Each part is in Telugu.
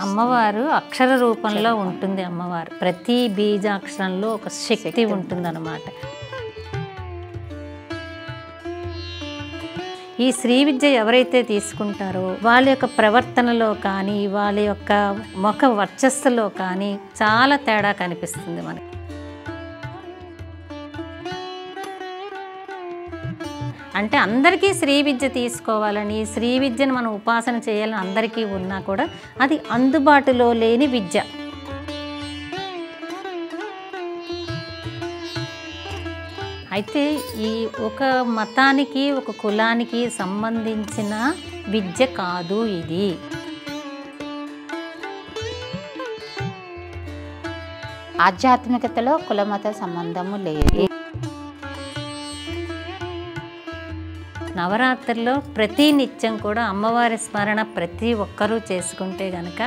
అమ్మవారు అక్షర రూపంలో ఉంటుంది. అమ్మవారు ప్రతి బీజాక్షరంలో ఒక శక్తి ఉంటుందన్నమాట. ఈ శ్రీ విద్య ఎవరైతే తీసుకుంటారో వాళ్ళ యొక్క ప్రవర్తనలో కానీ వాళ్ళ యొక్క ముఖ వర్చస్సులో కానీ చాలా తేడా కనిపిస్తుంది మనకి. అంటే అందరికీ శ్రీ విద్య తీసుకోవాలని, శ్రీ విద్యను మనం ఉపాసన చేయాలని అందరికీ ఉన్నా కూడా అది అందుబాటులో లేని విద్య. అయితే ఈ ఒక మతానికి ఒక కులానికి సంబంధించిన విద్య కాదు ఇది. ఆధ్యాత్మికతలో కులమత సంబంధము లేదు. నవరాత్రుల్లో ప్రతి నిత్యం కూడా అమ్మవారి స్మరణ ప్రతి ఒక్కరూ చేసుకుంటే గనక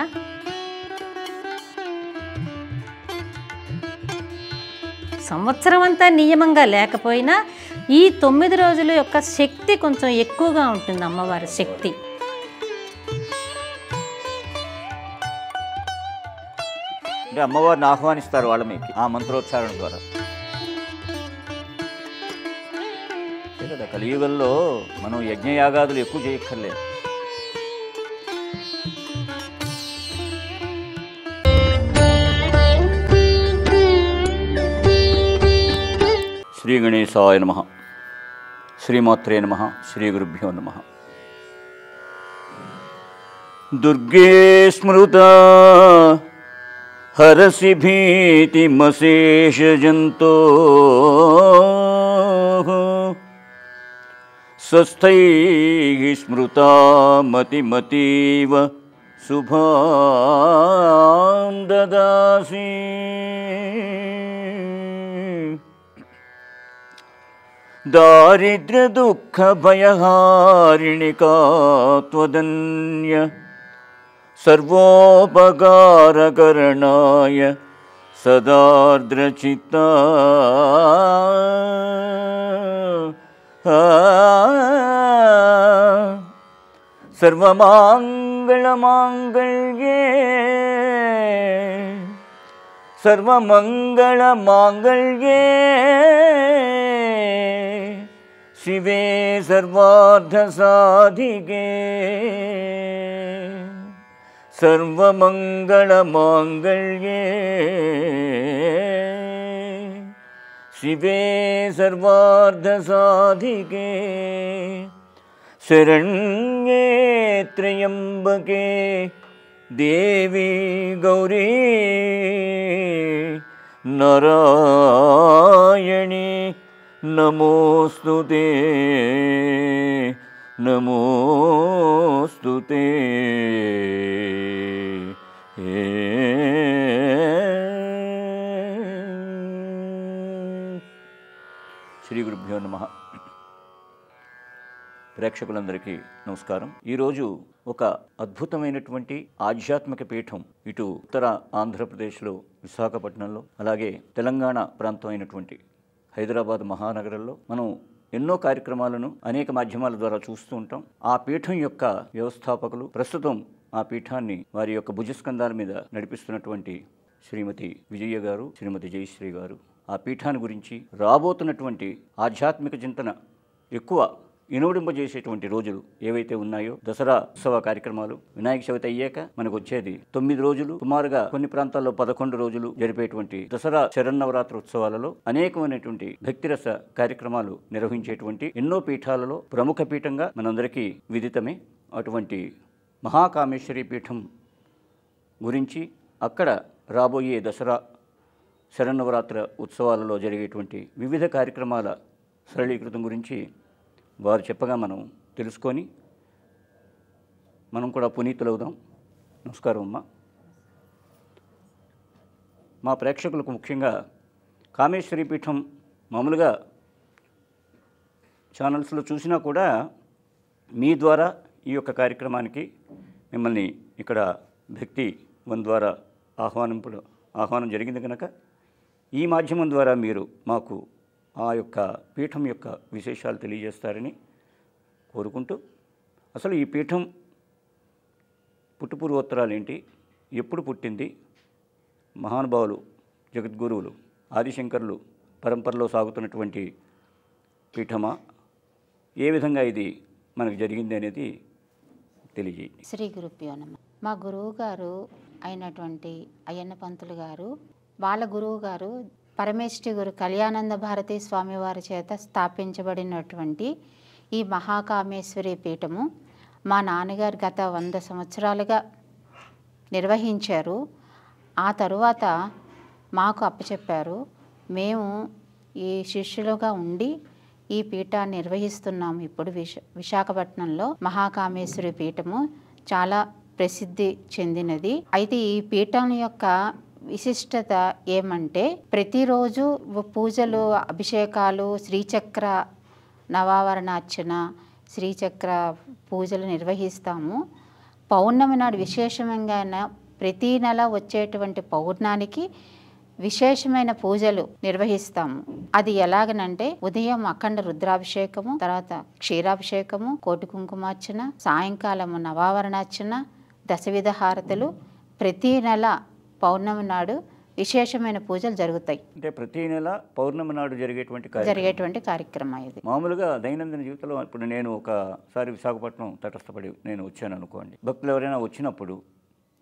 సంవత్సరం అంతా నియమంగా లేకపోయినా ఈ 9 రోజుల యొక్క శక్తి కొంచెం ఎక్కువగా ఉంటుంది. అమ్మవారి శక్తి అంటే అమ్మవారిని ఆహ్వానిస్తారు వాళ్ళ మీకు ఆ మంత్రోచ్చారణ ద్వారా కదా. కలియుగంలో మనం యజ్ఞయాగాదులు ఎక్కువ చేయక్కర్లేదు. శ్రీ గణేశాయ నమః, శ్రీమాత్రే నమః, శ్రీ గురుభ్యో నమః. దుర్గే స్మృతా హరసి భీతిమశేషజంతో స్వస్థైః స్మృతా మతిమతీవ శుభాం దదాసి. దారిద్ర్య దుఃఖ భయహారిణికా త్వదన్య సర్వోపకారకరణాయ సదార్ద్రచిత్తా. సర్వమంగళమాంగళ్యే సర్వమంగళమాంగళ్యే శివే సర్వార్థసాధికే సర్వమంగళమాంగళ్యే శివే సర్వార్థసాధికే శరణ్యే త్రయంబకే దేవి గౌరీ నారాయణి నమోస్తుతే నమోస్తుతే. శ్రీ గురుభ్యో నమః. ప్రేక్షకులందరికీ నమస్కారం. ఈరోజు ఒక అద్భుతమైనటువంటి ఆధ్యాత్మిక పీఠం ఇటు ఉత్తర ఆంధ్రప్రదేశ్లో విశాఖపట్నంలో, అలాగే తెలంగాణ ప్రాంతం అయినటువంటి హైదరాబాద్ మహానగరంలో మనం ఎన్నో కార్యక్రమాలను అనేక మాధ్యమాల ద్వారా చూస్తూ ఉంటాం. ఆ పీఠం యొక్క వ్యవస్థాపకులు, ప్రస్తుతం ఆ పీఠాన్ని వారి యొక్క భుజస్కంధాల మీద నడిపిస్తున్నటువంటి శ్రీమతి విజయ గారు, శ్రీమతి జయశ్రీ గారు, ఆ పీఠాన్ని గురించి రాబోతున్నటువంటి ఆధ్యాత్మిక చింతన ఎక్కువ ఇనుడింపజేసేటువంటి రోజులు ఏవైతే ఉన్నాయో, దసరా ఉత్సవ కార్యక్రమాలు, వినాయక చవితి అయ్యాక మనకు వచ్చేది 9 రోజులు, సుమారుగా కొన్ని ప్రాంతాల్లో 11 రోజులు జరిపేటువంటి దసరా శరన్నవరాత్రి ఉత్సవాలలో అనేకమైనటువంటి భక్తిరస కార్యక్రమాలు నిర్వహించేటువంటి ఎన్నో పీఠాలలో ప్రముఖ పీఠంగా మనందరికీ విదితమే. అటువంటి మహాకామేశ్వరి పీఠం గురించి, అక్కడ రాబోయే దసరా శరన్నవరాత్రి ఉత్సవాలలో జరిగేటువంటి వివిధ కార్యక్రమాల సరళీకృతం గురించి వారు చెప్పగా మనం తెలుసుకొని మనం కూడా పునీతులవుదాం. నమస్కారం అమ్మ. మా ప్రేక్షకులకు ముఖ్యంగా కామేశ్వరి పీఠం మామూలుగా ఛానల్స్లో చూసినా కూడా మీ ద్వారా ఈ యొక్క కార్యక్రమానికి మిమ్మల్ని ఇక్కడ భక్తి వన్ ద్వారా ఆహ్వానం జరిగింది కనుక ఈ మాధ్యమం ద్వారా మీరు మాకు ఆ యొక్క పీఠం యొక్క విశేషాలు తెలియజేస్తారని కోరుకుంటూ, అసలు ఈ పీఠం పుట్టుపూర్వోత్తరాలు ఏంటి, ఎప్పుడు పుట్టింది? మహానుభావులు, జగద్గురువులు, ఆదిశంకరులు పరంపరలో సాగుతున్నటువంటి పీఠమా? ఏ విధంగా ఇది మనకు జరిగింది అనేది తెలియజేయండి. శ్రీ గురుభ్యో నమః. మా గురువు గారు అయినటువంటి అయ్యన్న పంతులు గారు, వాళ్ళ గురువు గారు పరమేష్ఠి గురు కళ్యాణానంద భారతీ స్వామివారి చేత స్థాపించబడినటువంటి ఈ మహాకామేశ్వరి పీఠము మా నాన్నగారు గత 100 సంవత్సరాలుగా నిర్వహించారు. ఆ తరువాత మాకు అప్పచెప్పారు. మేము ఈ శిష్యులుగా ఉండి ఈ పీఠాన్ని నిర్వహిస్తున్నాము. ఇప్పుడు విశాఖపట్నంలో మహాకామేశ్వరి పీఠము చాలా ప్రసిద్ధి చెందినది. అయితే ఈ పీఠం యొక్క విశిష్టత ఏమంటే ప్రతిరోజు పూజలు, అభిషేకాలు, శ్రీచక్ర నవావరణార్చన, శ్రీచక్ర పూజలు నిర్వహిస్తాము. పౌర్ణమి నాడు విశేషంగా ప్రతీ నెల వచ్చేటువంటి పౌర్ణానికి విశేషమైన పూజలు నిర్వహిస్తాము. అది ఎలాగనంటే ఉదయం అఖండ రుద్రాభిషేకము, తర్వాత క్షీరాభిషేకము, కోటి కుంకుమార్చన, సాయంకాలము నవావరణార్చన, దశవిధ హారతులు. ప్రతీ నెల పౌర్ణమి నాడు విశేషమైన పూజలు జరుగుతాయి. అంటే ప్రతి నెల పౌర్ణమి నాడు జరిగేటువంటి కార్యక్రమం ఇది. మామూలుగా దైనందిన జీవితంలో ఇప్పుడు నేను ఒకసారి విశాఖపట్నం తటస్థపడి నేను వచ్చాను అనుకోండి. భక్తులు ఎవరైనా వచ్చినప్పుడు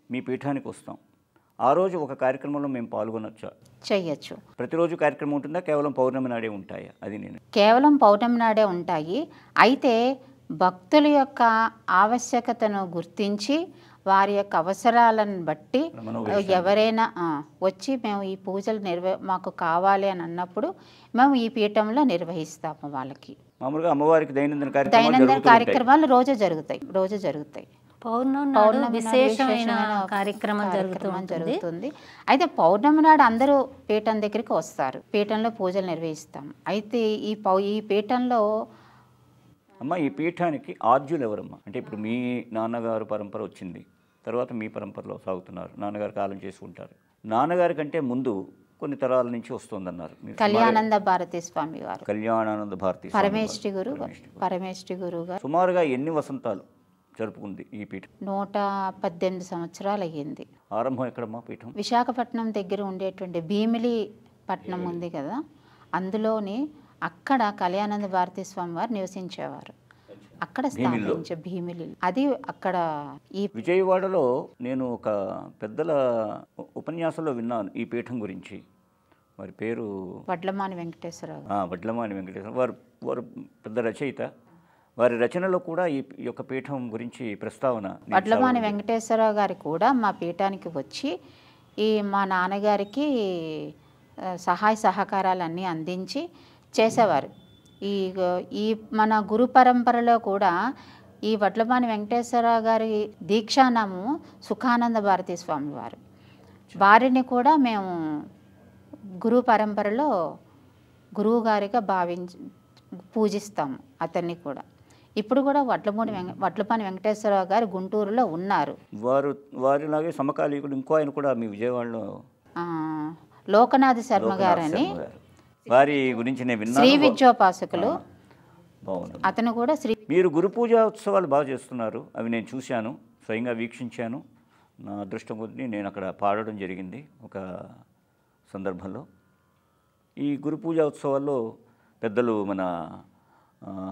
మీ పీఠానికి వస్తాం. ఆ రోజు ఒక కార్యక్రమంలో మేము పాల్గొనొచ్చా? చెయ్యొచ్చు. ప్రతిరోజు కార్యక్రమం ఉంటుందా? కేవలం పౌర్ణమి నాడే ఉంటాయా? అది నేను కేవలం పౌర్ణమి నాడే ఉంటాయి. అయితే భక్తుల యొక్క ఆవశ్యకతను గుర్తించి వారి యొక్క అవసరాలను బట్టి ఎవరైనా వచ్చి మేము ఈ పూజలు మాకు కావాలి అని అన్నప్పుడు మేము ఈ పీఠంలో నిర్వహిస్తాము. వాళ్ళకి మామూలుగా అమ్మవారికి దైనందిన కార్యక్రమాలు రోజు జరుగుతాయి. పౌర్ణమి విశేషమైన కార్యక్రమం జరుగుతుంది. అయితే పౌర్ణమి నాడు అందరూ పీఠం దగ్గరికి వస్తారు. పీఠంలో పూజలు నిర్వహిస్తాం. అయితే ఈ పీఠంలో ఈ పీఠానికి ఆద్యులు ఎవరమ్మా? అంటే ఇప్పుడు మీ నాన్నగారు పరంపర వచ్చింది, తర్వాత మీ పరంపరలో సాగుతున్నారు, నాన్నగారు కాలం చేసుకుంటారు. నాన్నగారి కంటే ముందు కొన్ని తరాల నుంచి వస్తుందన్నారు. కళ్యాణానంద భారతీ స్వామి వారు, కళ్యాణానంద భారతీ పరమేష్ఠి గురు గారు సుమారుగా ఎన్ని వసంతాలు జరుపుకుంది ఈ పీఠం? 118 సంవత్సరాలు అయ్యింది. ఆరంభం ఎక్కడమ్మా పీఠం? విశాఖపట్నం దగ్గర ఉండేటువంటి భీమిలి పట్నం ఉంది కదా, అందులోని అక్కడ కళ్యాణానంద భారతీ స్వామి వారు నివసించేవారు. అక్కడ స్థాపించే భీమిలి అది అక్కడ. ఈ విజయవాడలో నేను ఒక పెద్దల ఉపన్యాసంలో విన్నాను ఈ పీఠం గురించి. వారి పేరు వడ్లమాని వెంకటేశ్వరరావు. వడ్లమాని వెంకటేశ్వరరావు వారు పెద్ద రచయిత. వారి రచనలో కూడా ఈ యొక్క పీఠం గురించి ప్రస్తావన. వడ్లమాని వెంకటేశ్వరరావు గారు కూడా మా పీఠానికి వచ్చి మా నాన్నగారికి సహాయ సహకారాలన్నీ అందించి చేసేవారు. ఈ మన గురు పరంపరలో కూడా ఈ వడ్లమాని వెంకటేశ్వరరావు గారి దీక్షానాము సుఖానంద భారతీ స్వామి వారు. వారిని కూడా మేము గురు పరంపరలో గురువు గారిగా పూజిస్తాము అతన్ని కూడా. ఇప్పుడు కూడా వడ్లపాని వెంకటేశ్వరరావు గారు గుంటూరులో ఉన్నారు. వారిలాగే సమకాలీకుడు ఇంకో ఆయన కూడా మీ విజయవాడలో లోకనాథ శర్మ గారని, వారి గురించి నేను విన్నాను. శ్రీ విద్యోపాసకులు. బాగుంది. అతను కూడా మీరు గురు పూజా ఉత్సవాలు బాగా చేస్తున్నారు. అవి నేను చూశాను, స్వయంగా వీక్షించాను. నా అదృష్టం కొద్దీ నేను అక్కడ పాడడం జరిగింది ఒక సందర్భంలో. ఈ గురు పూజా ఉత్సవాల్లో పెద్దలు మన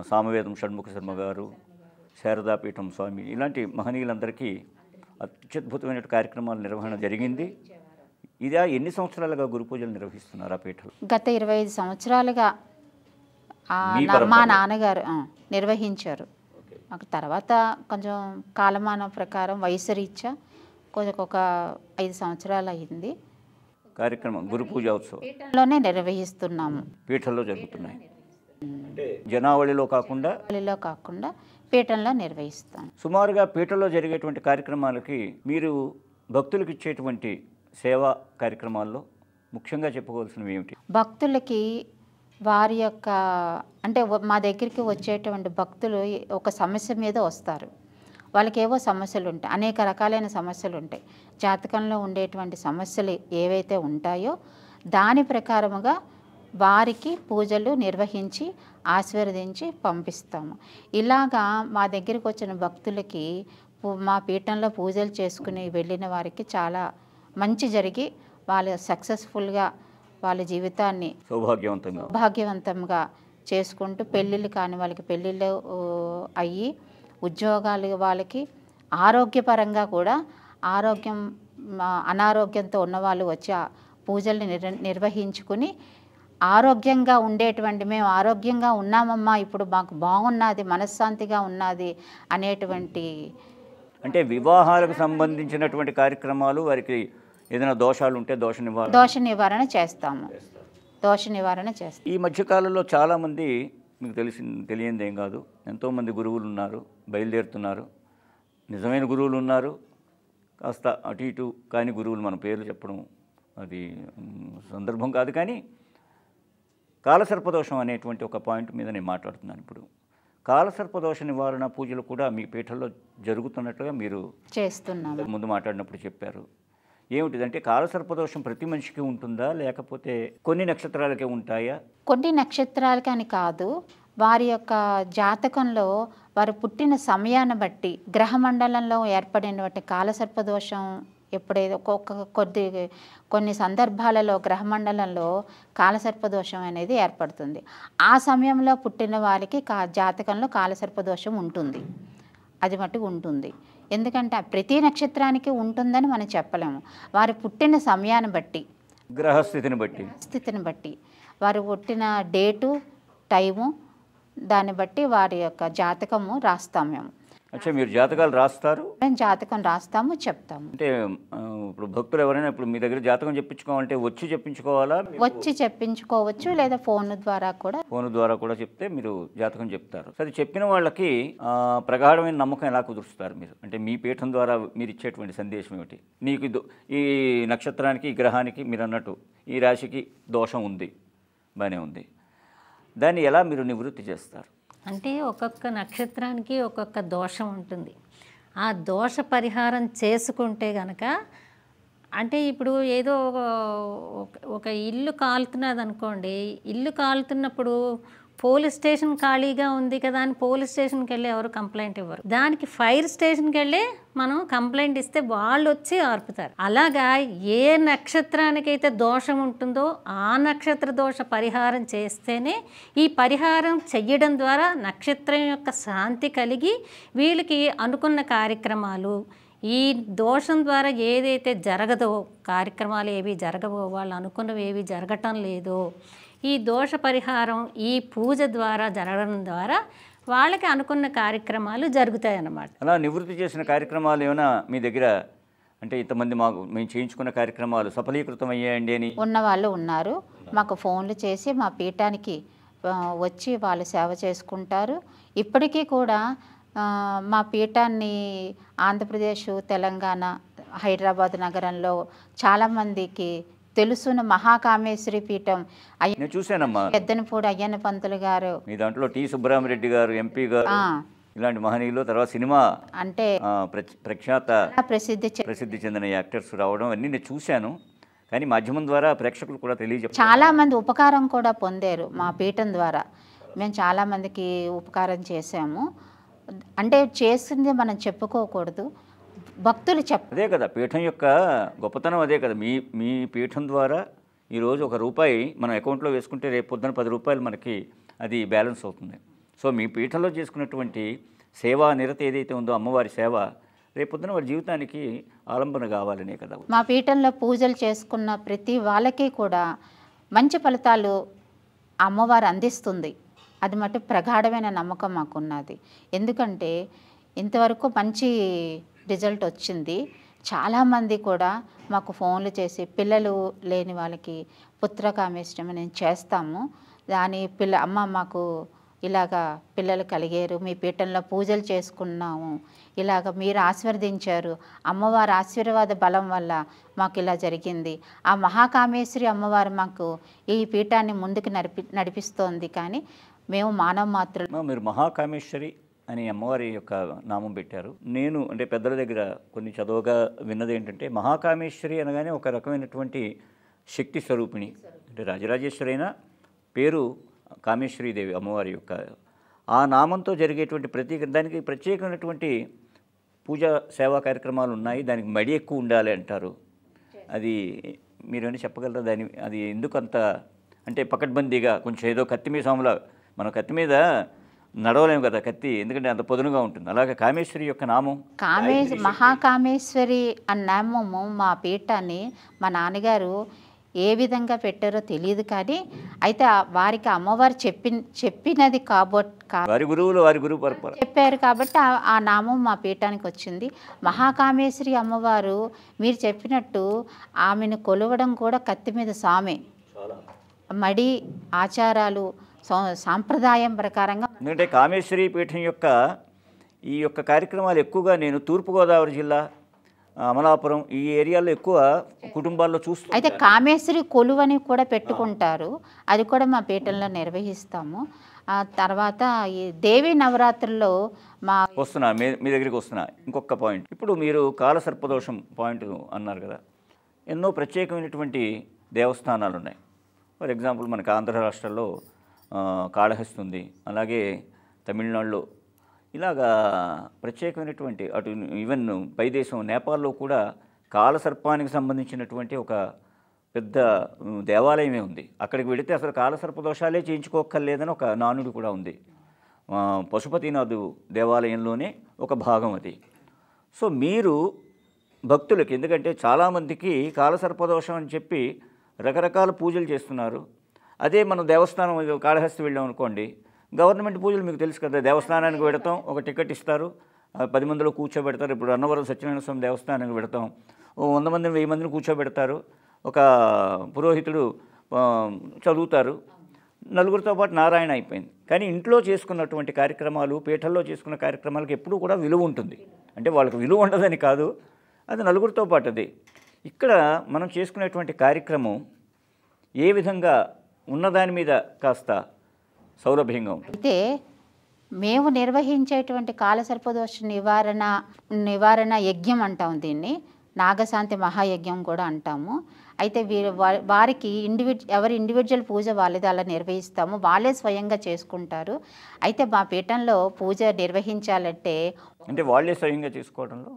సామవేదం షణ్ముఖ శర్మ గారు, శారదాపీఠం స్వామి, ఇలాంటి మహనీయులందరికీ అత్యద్భుతమైన కార్యక్రమాల నిర్వహణ జరిగింది. ఇదా ఎన్ని సంవత్సరాలుగా గురు పూజలు నిర్వహిస్తున్నారు ఆ పీఠం? గత 25 సంవత్సరాలుగా మా నాన్నగారు నిర్వహించారు. తర్వాత కొంచెం కాలమానం ప్రకారం వయసు రీత్యా కొంచెం ఒక 5 సంవత్సరాలు అయింది. కార్యక్రమం గురు పూజా ఉత్సవం పీఠంలోనే నిర్వహిస్తున్నాము. పీఠంలో జరుగుతున్నాయి. జనావళిలో కాకుండా పీఠంలో నిర్వహిస్తాం. సుమారుగా పీఠంలో జరిగేటువంటి కార్యక్రమాలకి మీరు భక్తులకు ఇచ్చేటువంటి సేవా కార్యక్రమాల్లో ముఖ్యంగా చెప్పుకోవాల్సినవి ఏమిటి? భక్తులకి వారి యొక్క అంటే మా దగ్గరికి వచ్చేటువంటి భక్తులు ఒక సమస్య మీద వస్తారు. వాళ్ళకి ఏవో సమస్యలు ఉంటాయి, అనేక రకాలైన సమస్యలు ఉంటాయి. జాతకంలో ఉండేటువంటి సమస్యలు ఏవైతే ఉంటాయో దాని ప్రకారముగా వారికి పూజలు నిర్వహించి ఆశీర్వదించి పంపిస్తాము. ఇలాగా మా దగ్గరికి వచ్చిన భక్తులకి మా పీఠంలో పూజలు చేసుకుని వెళ్ళిన వారికి చాలా మంచి జరిగి వాళ్ళు సక్సెస్ఫుల్గా వాళ్ళ జీవితాన్ని సౌభాగ్యవంతంగా చేసుకుంటూ పెళ్ళిళ్ళు కాని వాళ్ళకి పెళ్ళిళ్ళు అయ్యి ఉద్యోగాలు వాళ్ళకి ఆరోగ్యపరంగా కూడా అనారోగ్యంతో ఉన్నవాళ్ళు వచ్చి ఆ పూజల్ని నిర్వహించుకుని ఆరోగ్యంగా ఉండేటువంటి మేము ఆరోగ్యంగా ఉన్నామమ్మా ఇప్పుడు మాకు బాగున్నది మనశ్శాంతిగా ఉన్నది అనేటువంటి. అంటే వివాహాలకు సంబంధించినటువంటి కార్యక్రమాలు వారికి ఏదైనా దోషాలు ఉంటే దోష నివారణ చేస్తాము. ఈ మధ్యకాలంలో చాలామంది మీకు తెలియందేం కాదు, ఎంతోమంది గురువులు ఉన్నారు, బయలుదేరుతున్నారు. నిజమైన గురువులు ఉన్నారు, కాస్త అటు ఇటు కాని గురువులు, మన పేర్లు చెప్పడం అది సందర్భం కాదు. కానీ కాలసర్పదోషం అనేటువంటి ఒక పాయింట్ మీద నేను మాట్లాడుతున్నాను. ఇప్పుడు కాలసర్పదోష నివారణ పూజలు కూడా మీ పీఠంలో జరుగుతున్నట్లుగా మీరు చేస్తున్నాము ముందు మాట్లాడినప్పుడు చెప్పారు. ఏమిటిదంటే కాలసర్పదోషం ప్రతి మనిషికి ఉంటుందా, లేకపోతే కొన్ని నక్షత్రాలకే ఉంటాయా? కొన్ని నక్షత్రాలకి అని కాదు, వారి యొక్క జాతకంలో వారు పుట్టిన సమయాన్ని బట్టి గ్రహమండలంలో ఏర్పడినటువంటి కాలసర్పదోషం ఎప్పుడైతే కొన్ని సందర్భాలలో గ్రహమండలంలో కాలసర్పదోషం అనేది ఏర్పడుతుంది. ఆ సమయంలో పుట్టిన వారికి జాతకంలో కాలసర్పదోషం ఉంటుంది, అది మట్టుకు ఉంటుంది. ఎందుకంటే ప్రతి నక్షత్రానికి ఉంటుందని మనం చెప్పలేము. వారు పుట్టిన సమయాన్ని బట్టి గ్రహస్థితిని బట్టి వారు పుట్టిన డేటు టైము దాన్ని బట్టి వారి యొక్క జాతకము రాస్తాం మేము. అచ్చా, మీరు జాతకాలు రాస్తారు? మేము జాతకం రాస్తాము, చెప్తాము. అంటే ఇప్పుడు భక్తులు ఎవరైనా ఇప్పుడు మీ దగ్గర జాతకం చెప్పించుకోవాలంటే వచ్చి చెప్పించుకోవాలా? వచ్చి చెప్పించుకోవచ్చు, లేదా ఫోన్ ద్వారా కూడా చెప్తే మీరు జాతకం చెప్తారు. సరే, చెప్పిన వాళ్ళకి ప్రగాఢమైన నమ్మకం ఎలా కుదురుస్తారు మీరు? అంటే మీ పీఠం ద్వారా మీరు ఇచ్చేటువంటి సందేశం ఏమిటి? నీకు ఈ నక్షత్రానికి, ఈ గ్రహానికి మీరు అన్నట్టు ఈ రాశికి దోషం ఉంది, బాగానే ఉంది, దాన్ని ఎలా మీరు నివృత్తి చేస్తారు? అంటే ఒక్కొక్క నక్షత్రానికి ఒక్కొక్క దోషం ఉంటుంది. ఆ దోష పరిహారం చేసుకుంటే గనక, అంటే ఇప్పుడు ఏదో ఒక ఇల్లు కాలుతున్నది అనుకోండి, ఇల్లు కాలుతున్నప్పుడు పోలీస్ స్టేషన్ ఖాళీగా ఉంది కదా అని పోలీస్ స్టేషన్కి వెళ్ళి ఎవరు కంప్లైంట్ ఇవ్వరు. దానికి ఫైర్ స్టేషన్కి వెళ్ళి మనం కంప్లైంట్ ఇస్తే వాళ్ళు వచ్చి ఆర్పుతారు. అలాగా ఏ నక్షత్రానికైతే దోషం ఉంటుందో ఆ నక్షత్ర దోష పరిహారం చేస్తేనే, ఈ పరిహారం చెయ్యడం ద్వారా నక్షత్రం యొక్క శాంతి కలిగి వీళ్ళకి అనుకున్న కార్యక్రమాలు, ఈ దోషం ద్వారా ఏదైతే జరగదో, కార్యక్రమాలు ఏవి జరగవో, వాళ్ళు అనుకున్నవి ఏవి జరగటం లేదో, ఈ దోష పరిహారం ఈ పూజ ద్వారా జరగడం ద్వారా వాళ్ళకి అనుకున్న కార్యక్రమాలు జరుగుతాయి అన్నమాట. అలా నివృత్తి చేసిన కార్యక్రమాలు ఏమైనా మీ దగ్గర, అంటే ఇంతమంది మేము చేయించుకున్న కార్యక్రమాలు సఫలీకృతం అయ్యాయండి అని ఉన్న వాళ్ళు ఉన్నారు. మాకు ఫోన్లు చేసి మా పీఠానికి వచ్చి వాళ్ళు సేవ చేసుకుంటారు. ఇప్పటికీ కూడా మా పీఠాన్ని ఆంధ్రప్రదేశ్, తెలంగాణ, హైదరాబాద్ నగరంలో చాలామందికి తెలుసున్న మహాకామేశ్వరి పీఠం చూసానమ్మా, పెద్దనపూడి అయ్యన్న పంతులు గారు, మీ దాంట్లో టి సుబ్బరామరెడ్డి గారు, ఎంపీ గారు, ఇలాంటి మహనీయులు, తర్వాత సినిమా అంటే ప్రసిద్ధి చెందిన యాక్టర్స్ రావడం అన్నీ నేను చూశాను. కానీ మాధ్యమం ద్వారా ప్రేక్షకులు కూడా తెలియజేస్తారు. చాలామంది ఉపకారం కూడా పొందారు మా పీఠం ద్వారా. మేము చాలామందికి ఉపకారం చేసాము. అంటే చేసింది మనం చెప్పుకోకూడదు, భక్తులు అదే కదా పీఠం యొక్క గొప్పతనం, అదే కదా. మీ పీఠం ద్వారా ఈరోజు ₹1 మనం అకౌంట్లో వేసుకుంటే రేపు పొద్దున ₹10 మనకి అది బ్యాలెన్స్ అవుతుంది. సో మీ పీఠంలో చేసుకున్నటువంటి సేవా నిరత ఏదైతే ఉందో, అమ్మవారి సేవ, రేపు పొద్దున వారి జీవితానికి ఆలంబన కావాలనే కదా. మా పీఠంలో పూజలు చేసుకున్న ప్రతి వాళ్ళకి కూడా మంచి ఫలితాలు అమ్మవారు అందిస్తుంది. అది మటు ప్రగాఢమైన నమ్మకం మాకున్నది. ఎందుకంటే ఇంతవరకు మంచి రిజల్ట్ వచ్చింది. చాలామంది కూడా మాకు ఫోన్లు చేసి పిల్లలు లేని వాళ్ళకి పుత్రకామేష్టమి నేను చేస్తాము, దాని అమ్మ మాకు ఇలాగా పిల్లలు కలిగారు, మీ పీఠంలో పూజలు చేసుకున్నాము, ఇలాగ మీరు ఆశీర్వదించారు, అమ్మవారి ఆశీర్వాద బలం వల్ల మాకు ఇలా జరిగింది, ఆ మహాకామేశ్వరి అమ్మవారు మాకు ఈ పీఠాన్ని ముందుకు నడిపిస్తోంది, కానీ మేము మానవ మాత్రులు. మీరు మహాకామేశ్వరి అని అమ్మవారి యొక్క నామం పెట్టారు. నేను అంటే పెద్దల దగ్గర కొన్ని చదువుగా విన్నది ఏంటంటే, మహాకామేశ్వరి అనగానే ఒక రకమైనటువంటి శక్తి స్వరూపిణి, అంటే రాజరాజేశ్వరి అయినా పేరు కామేశ్వరీదేవి అమ్మవారి యొక్క ఆ నామంతో జరిగేటువంటి దానికి ప్రత్యేకమైనటువంటి పూజా సేవా కార్యక్రమాలు ఉన్నాయి, దానికి మడి ఎక్కువ ఉండాలి అంటారు. అది మీరేమైనా చెప్పగలరా? అది ఎందుకు అంత అంటే పకడ్బందీగా కొంచెం ఏదో కత్తి మీద సాములా, మనం కత్తి మీద నడవలేము కదా కత్తి, ఎందుకంటే అంత పొదునుగా ఉంటుంది. అలాగే కామేశ్వరి యొక్క నామం మహాకామేశ్వరి అన్న నామము మా పీఠాన్ని మా నాన్నగారు ఏ విధంగా పెట్టారో తెలియదు, కానీ అయితే వారికి అమ్మవారు చెప్పినది వారి గురువు పరపర చెప్పారు కాబట్టి ఆ నామం మా పీఠానికి వచ్చింది. మహాకామేశ్వరి అమ్మవారు మీరు చెప్పినట్టు ఆమెను కొలవడం కూడా కత్తి మీద సామే, మడి ఆచారాలు సాంప్రదాయం ప్రకారంగా. ఎందుకంటే కామేశ్వరి పీఠం యొక్క ఈ యొక్క కార్యక్రమాలు ఎక్కువగా నేను తూర్పుగోదావరి జిల్లా అమలాపురం ఈ ఏరియాలో ఎక్కువ కుటుంబాల్లో చూస్తూ. అయితే కామేశ్వరి కొలువని కూడా పెట్టుకుంటారు, అది కూడా మా పీఠంలో నిర్వహిస్తాము. ఆ తర్వాత ఈ దేవి నవరాత్రుల్లో వస్తున్నా మీ దగ్గరికి వస్తున్నా. ఇంకొక పాయింట్, ఇప్పుడు మీరు కాలసర్పదోషం పాయింట్ అన్నారు కదా, ఎన్నో ప్రత్యేకమైనటువంటి దేవస్థానాలు ఉన్నాయి. ఫర్ ఎగ్జాంపుల్ మనకి ఆంధ్ర రాష్ట్రాల్లో కాళహస్తి ఉంది, అలాగే తమిళనాడులో ఇలాగా ప్రత్యేకమైనటువంటి అటు ఈవెన్ పై దేశం నేపాల్లో కూడా కాలసర్పానికి సంబంధించినటువంటి ఒక పెద్ద దేవాలయమే ఉంది. అక్కడికి వెళితే అసలు కాలసర్పదోషాలే చేయించుకోక్కర్లేదని ఒక నానుడు కూడా ఉంది. పశుపతినాథు దేవాలయంలోనే ఒక భాగం అది. సో మీరు భక్తులకి, ఎందుకంటే చాలామందికి కాలసర్పదోషం అని చెప్పి రకరకాల పూజలు చేస్తున్నారు. అదే మనం దేవస్థానం కాళహస్తి వెళ్ళాం అనుకోండి, గవర్నమెంట్ పూజలు మీకు తెలుసు కదా, దేవస్థానానికి పెడతాం, ఒక టికెట్ ఇస్తారు, 10 మందిలో కూర్చోబెడతారు. ఇప్పుడు అన్నవరం సత్యనారాయణ స్వామి దేవస్థానానికి పెడతాం, 100 మందిని 1000 మందిని కూర్చోబెడతారు, ఒక పురోహితుడు చదువుతారు, నలుగురితో పాటు నారాయణ అయిపోయింది. కానీ ఇంట్లో చేసుకున్నటువంటి కార్యక్రమాలు, పీఠల్లో చేసుకున్న కార్యక్రమాలకు ఎప్పుడూ కూడా విలువ ఉంటుంది. అంటే వాళ్ళకి విలువ ఉండదని కాదు, అది నలుగురితో పాటు. అది ఇక్కడ మనం చేసుకునేటువంటి కార్యక్రమం ఏ విధంగా ఉన్నదాని మీద కాస్త సౌలభ్యంగా ఉంటుంది. అయితే మేము నిర్వహించేటువంటి కాలసర్పదోష నివారణ యజ్ఞం అంటాం దీన్ని, నాగశాంతి మహాయజ్ఞం కూడా అంటాము. అయితే వారికి ఎవరి ఇండివిజువల్ పూజ వాళ్ళది అలా నిర్వహిస్తాము, వాళ్ళే స్వయంగా చేసుకుంటారు. అయితే మా పీఠంలో పూజ నిర్వహించాలంటే అంటే వాళ్ళే స్వయంగా చేసుకోవడంలో